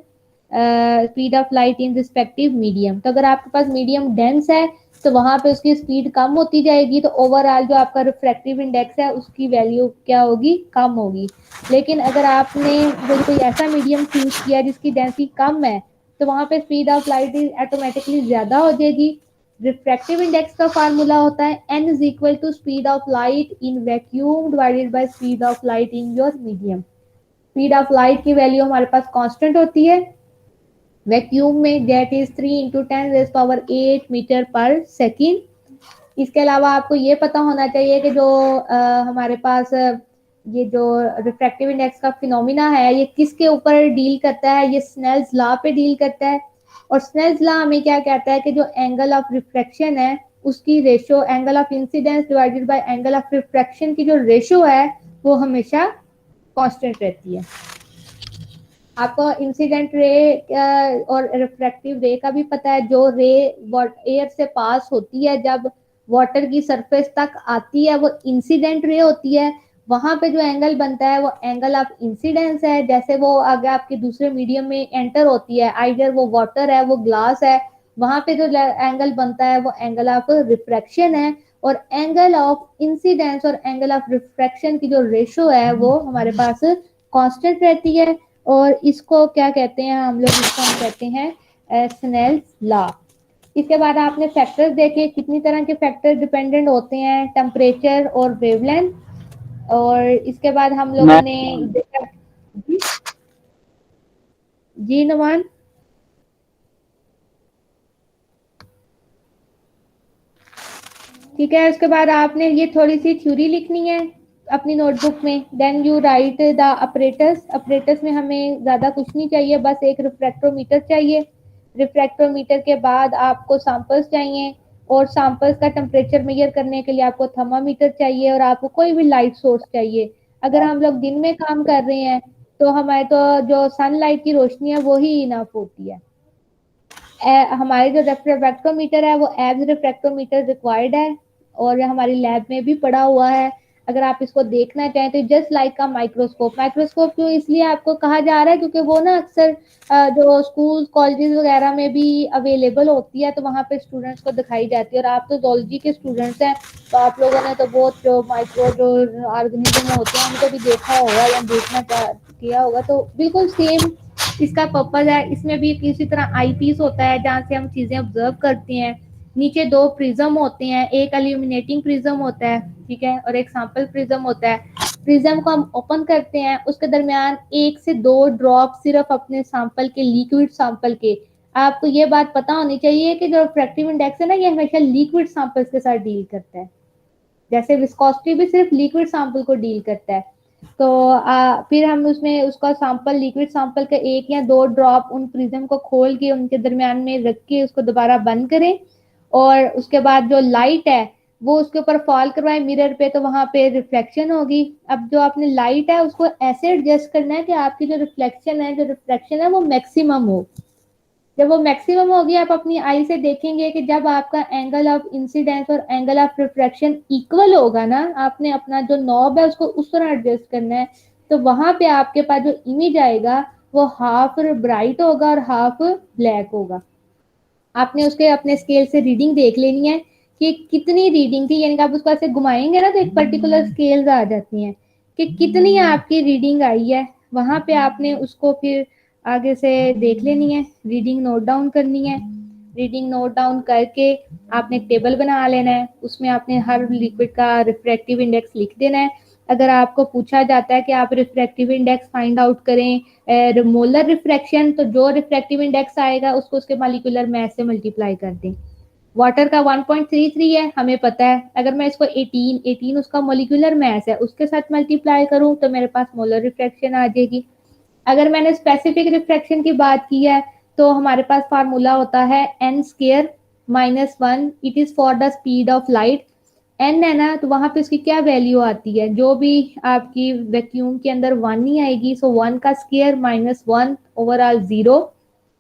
speed of light in respective medium. तो अगर आपके पास मीडियम डेंस है तो वहां पे उसकी स्पीड कम होती जाएगी, तो ओवरऑल जो आपका रिफ्रैक्टिव इंडेक्स है उसकी वैल्यू क्या होगी? कम होगी। लेकिन अगर आपने कोई ऐसा मीडियम चूज किया जिसकी डेंसिटी कम है तो वहां पे स्पीड ऑफ लाइट ऑटोमेटिकली ज्यादा हो जाएगी। रिफ्रैक्टिव इंडेक्स का फार्मूला होता है n is equal to speed of light in vacuum divided by speed of light in your medium. Speed of light की वैल्यू हमारे पास कांस्टेंट होती है वैक्यूम में, दैट इज 3 × 10⁸ मीटर पर सेकेंड। इसके अलावा आपको ये पता होना चाहिए कि जो हमारे पास ये जो रिफ्रैक्टिव इंडेक्स का फिनोमिना है ये किसके ऊपर डील करता है? ये स्नेल्स लॉ पे डील करता है। और स्नेल्स लॉ हमें क्या कहता है कि जो एंगल ऑफ रिफ्रैक्शन है उसकी ratio angle of incidence divided by angle of refraction की जो रेशियो है वो हमेशा कांस्टेंट रहती है। आपको इंसिडेंट रे और रिफ्रैक्टिव रे का भी पता है। जो रे एयर से पास होती है जब वाटर की सरफेस तक आती है वो इंसिडेंट रे होती है। वहां पे जो एंगल बनता है वो एंगल ऑफ इंसिडेंस है। जैसे वो आगे आपके दूसरे मीडियम में एंटर होती है, आइदर वो वाटर है वो ग्लास है, वहां पे जो एंगल बनता है वो एंगल ऑफ रिफ्रैक्शन है। और एंगल ऑफ इंसिडेंस और एंगल ऑफ रिफ्रैक्शन की जो रेशियो है वो हमारे पास कांस्टेंट रहती है। और इसको क्या कहते हैं हम लोग? इसको हम कहते हैं स्नेल्स लॉ। इसके बाद आपने फैक्टर्स देखे, कितनी तरह के फैक्टर डिपेंडेंट होते हैं, टेम्परेचर और वेवलेंथ। और इसके बाद हम लोगों ने जी नुमान ठीक है। उसके बाद आपने ये थोड़ी सी थ्योरी लिखनी है अपनी नोटबुक में। Then you write the apparatus. Apparatus में हमें ज्यादा कुछ नहीं चाहिए, बस एक रिफ्रैक्टोमीटर चाहिए। रिफ्रैक्टोमीटर के बाद आपको सैंपल्स चाहिए और सैंपल्स का टेम्परेचर मेजर करने के लिए आपको थर्मामीटर चाहिए और आपको कोई भी लाइट सोर्स चाहिए। अगर हम लोग दिन में काम कर रहे हैं तो हमारे तो जो सनलाइट की रोशनी है वो ही इनफ होती है। हमारे जो रिफ्रैक्टोमीटर है वो एब्स रिफ्रैक्टोमीटर रिक्वायर्ड है और हमारी लैब में भी पड़ा हुआ है। अगर आप इसको देखना चाहें तो जस्ट लाइक का माइक्रोस्कोप। माइक्रोस्कोप क्यों इसलिए आपको कहा जा रहा है क्योंकि वो ना अक्सर जो स्कूल कॉलेजेस वगैरह में भी अवेलेबल होती है तो वहाँ पे स्टूडेंट्स को दिखाई जाती है। और आप तो जोलॉजी के स्टूडेंट्स हैं तो आप लोगों ने तो बहुत जो माइक्रो जो ऑर्गेनिज्म होते हैं उनको भी देखा होगा या देखना किया होगा। तो बिल्कुल सेम इसका पर्पज है। इसमें भी किसी तरह आई पीस होता है जहाँ से हम चीजें ऑब्जर्व करते हैं। नीचे दो प्रिज्म होते हैं, एक इल्यूमिनेटिंग प्रिज्म होता है, ठीक है, और एक सैंपल प्रिज्म होता है। प्रिज्म को हम ओपन करते हैं, उसके दरमियान 1 से 2 ड्रॉप सिर्फ अपने सैंपल के, लिक्विड सैंपल के। आपको ये बात पता होनी चाहिए कि जो रिफ्रैक्टिव इंडेक्स है ना ये हमेशा लिक्विड सैंपल्स के साथ डील करता है, जैसे विस्कोसिटी भी सिर्फ लिक्विड सैंपल को डील करता है। तो फिर हम उसमें उसका सैंपल, लिक्विड सैंपल का 1 या 2 ड्रॉप उन प्रिज्म को खोल के उनके दरमियान में रख के उसको दोबारा बंद करें और उसके बाद जो लाइट है वो उसके ऊपर फॉल करवाए मिरर पे, तो वहां पे रिफ्लेक्शन होगी। अब जो आपने लाइट है उसको ऐसे एडजस्ट करना है कि आपकी जो रिफ्लेक्शन है, जो रिफ्लेक्शन है वो मैक्सिमम हो। जब वो मैक्सिमम होगी आप अपनी आई से देखेंगे कि जब आपका एंगल ऑफ इंसिडेंस और एंगल ऑफ रिफ्रैक्शन इक्वल होगा ना, आपने अपना जो नॉब है उसको उस तरह एडजस्ट करना है, तो वहां पे आपके पास जो इमेज आएगा वो हाफ ब्राइट होगा और हाफ ब्लैक होगा। आपने उसके अपने स्केल से रीडिंग देख लेनी है कि कितनी रीडिंग थी, यानी कि आप उसको ऐसे घुमाएंगे ना तो एक पर्टिकुलर स्केल्स आ जाती हैं कि कितनी आपकी रीडिंग आई है। वहां पे आपने उसको फिर आगे से देख लेनी है, रीडिंग नोट डाउन करनी है। रीडिंग नोट डाउन करके आपने एक टेबल बना लेना है, उसमें आपने हर लिक्विड का रिफ्रैक्टिव इंडेक्स लिख देना है। अगर आपको पूछा जाता है कि आप रिफ्रैक्टिव इंडेक्स फाइंड आउट करें मोलर रिफ्रैक्शन, तो जो रिफ्रैक्टिव इंडेक्स आएगा उसको उसके मॉलिक्यूलर मास से मल्टीप्लाई कर दें। वाटर का 1.33 है, हमें पता है। अगर मैं इसको 18 उसका मोलिकुलर मास है, उसके साथ मल्टीप्लाई करूं तो मेरे पास मोलर रिफ्रैक्शन आ जाएगी। अगर मैंने स्पेसिफिक रिफ्रैक्शन की बात की है तो हमारे पास फार्मूला होता है n square minus 1, it is for the speed of light. n है ना, तो वहां पे उसकी क्या वैल्यू आती है, जो भी आपकी वैक्यूम के अंदर 1 ही आएगी, सो 1 का स्क्वायर माइनस 1 ओवरऑल 0।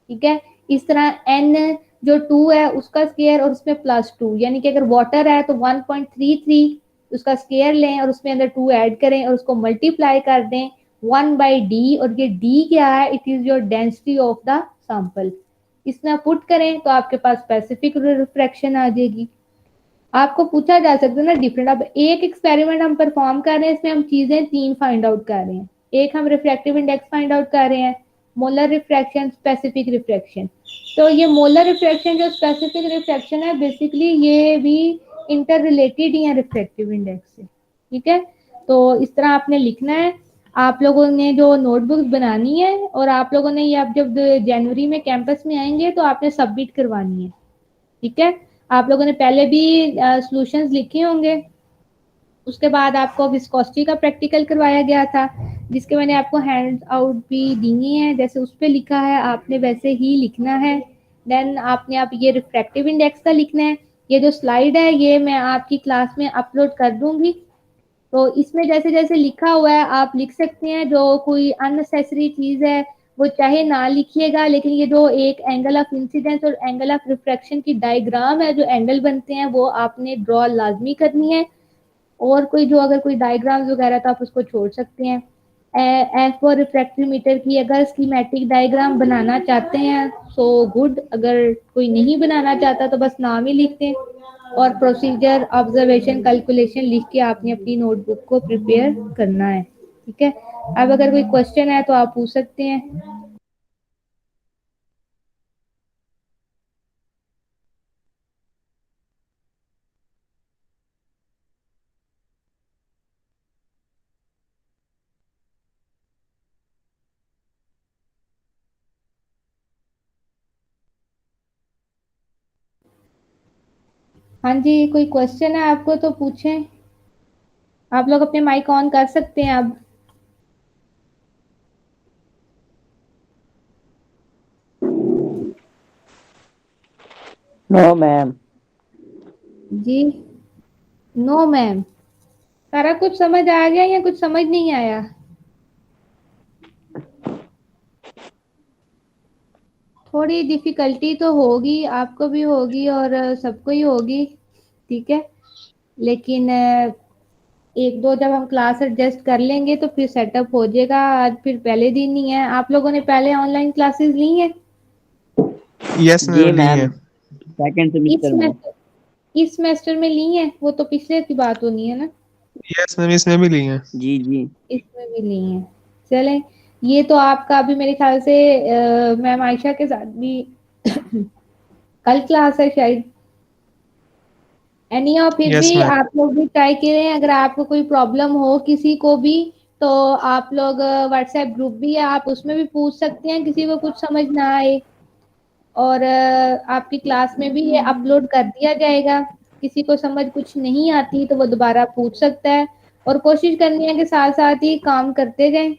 ठीक है, इस तरह n जो 2 है उसका स्क्वायर और उसमें +2, यानी कि अगर वाटर है तो 1.33 उसका स्क्वायर लें और उसमें अंदर 2 ऐड करें और उसको मल्टीप्लाई कर दें 1/d, और ये d क्या है, it is your density of the sample. इसमें पुट करें तो आपके पास स्पेसिफिक रिफ्रैक्शन आ जाएगी। आपको पूछा जा सकता है ना डिफरेंट, अब एक एक्सपेरिमेंट हम परफॉर्म कर रहे हैं, इसमें हम चीजें 3 फाइंड आउट कर रहे हैं। एक हम रिफ्रैक्टिव इंडेक्स फाइंड आउट कर रहे हैं, मोलर रिफ्रैक्शन, स्पेसिफिक रिफ्रैक्शन। तो ये मोलर रिफ्रैक्शन जो स्पेसिफिक रिफ्रैक्शन है, बेसिकली ये भी इंटर रिलेटेड ही है रिफ्रैक्टिव इंडेक्स से। ठीक है, तो इस तरह आपने लिखना है। आप लोगों ने जो नोटबुक्स बनानी है और आप लोगों ने ये, आप जब जनवरी में कैंपस में आएंगे तो आपने सबमिट करवानी है। ठीक है, आप लोगों ने पहले भी सॉल्यूशंस लिखे होंगे, उसके बाद आपको विस्कोसिटी का प्रैक्टिकल करवाया गया था, जिसके मैंने आपको हैंड आउट भी दिए हैं, जैसे उस पर लिखा है आपने वैसे ही लिखना है। देन आपने आप ये रिफ्रैक्टिव इंडेक्स का लिखना है। ये जो स्लाइड है ये मैं आपकी क्लास में अपलोड कर दूंगी, तो इसमें जैसे जैसे लिखा हुआ है आप लिख सकते हैं। जो कोई अननेसेसरी चीज है वो चाहे ना लिखिएगा, लेकिन ये जो एक एंगल ऑफ इंसिडेंस और एंगल ऑफ रिफ्रैक्शन की डायग्राम है, जो एंगल बनते हैं, वो आपने ड्रॉ लाजमी करनी है। और कोई जो अगर कोई डायग्राम्स वगैरह तो आप उसको छोड़ सकते हैं। एज फॉर रिफ्रैक्टिमीटर की अगर स्कीमेटिक डायग्राम बनाना चाहते हैं सो गुड, अगर कोई नहीं बनाना चाहता तो बस नाम ही लिख दें और प्रोसीजर, ऑब्जर्वेशन, कैलकुलेशन लिख के आपने अपनी नोटबुक को प्रिपेयर करना है। ठीक है, अब अगर कोई क्वेश्चन है तो आप पूछ सकते हैं। हाँ जी, कोई क्वेश्चन है आपको तो पूछें। आप लोग अपने माइक ऑन कर सकते हैं अब। No ma'am. जी, नो मैम। सारा कुछ समझ आ गया या कुछ समझ नहीं आया? थोड़ी डिफिकल्टी तो होगी, आपको भी होगी और सबको ही होगी। ठीक है, लेकिन एक दो जब हम क्लास एडजस्ट कर लेंगे तो फिर सेटअप हो जाएगा। आज फिर पहले दिन ही है। आप लोगों ने पहले ऑनलाइन क्लासेस ली हैं? यस जी मैम, नहीं मैम, है। सेकंड सेमेस्टर में। इस सेमेस्टर में ली हैं? वो तो पिछले की बात होनी है ना। यस मैम, इसमें भी ली है। जी जी। इसमें भी ली हैं। चलें, ये तो आपका अभी मेरे ख्याल से मैम आयशा के साथ भी कल क्लास है शायद। एनी और फिर यस भी मैम। आप लोग भी ट्राई करें। अगर आपको कोई प्रॉब्लम हो किसी को भी तो आप लोग व्हाट्सएप ग्रुप भी है, आप उसमें भी पूछ सकते हैं किसी को कुछ समझ ना आए। और आपकी क्लास में भी ये अपलोड कर दिया जाएगा। किसी को समझ कुछ नहीं आती तो वो दोबारा पूछ सकता है। और कोशिश करनी है कि साथ साथ ही काम करते जाएं।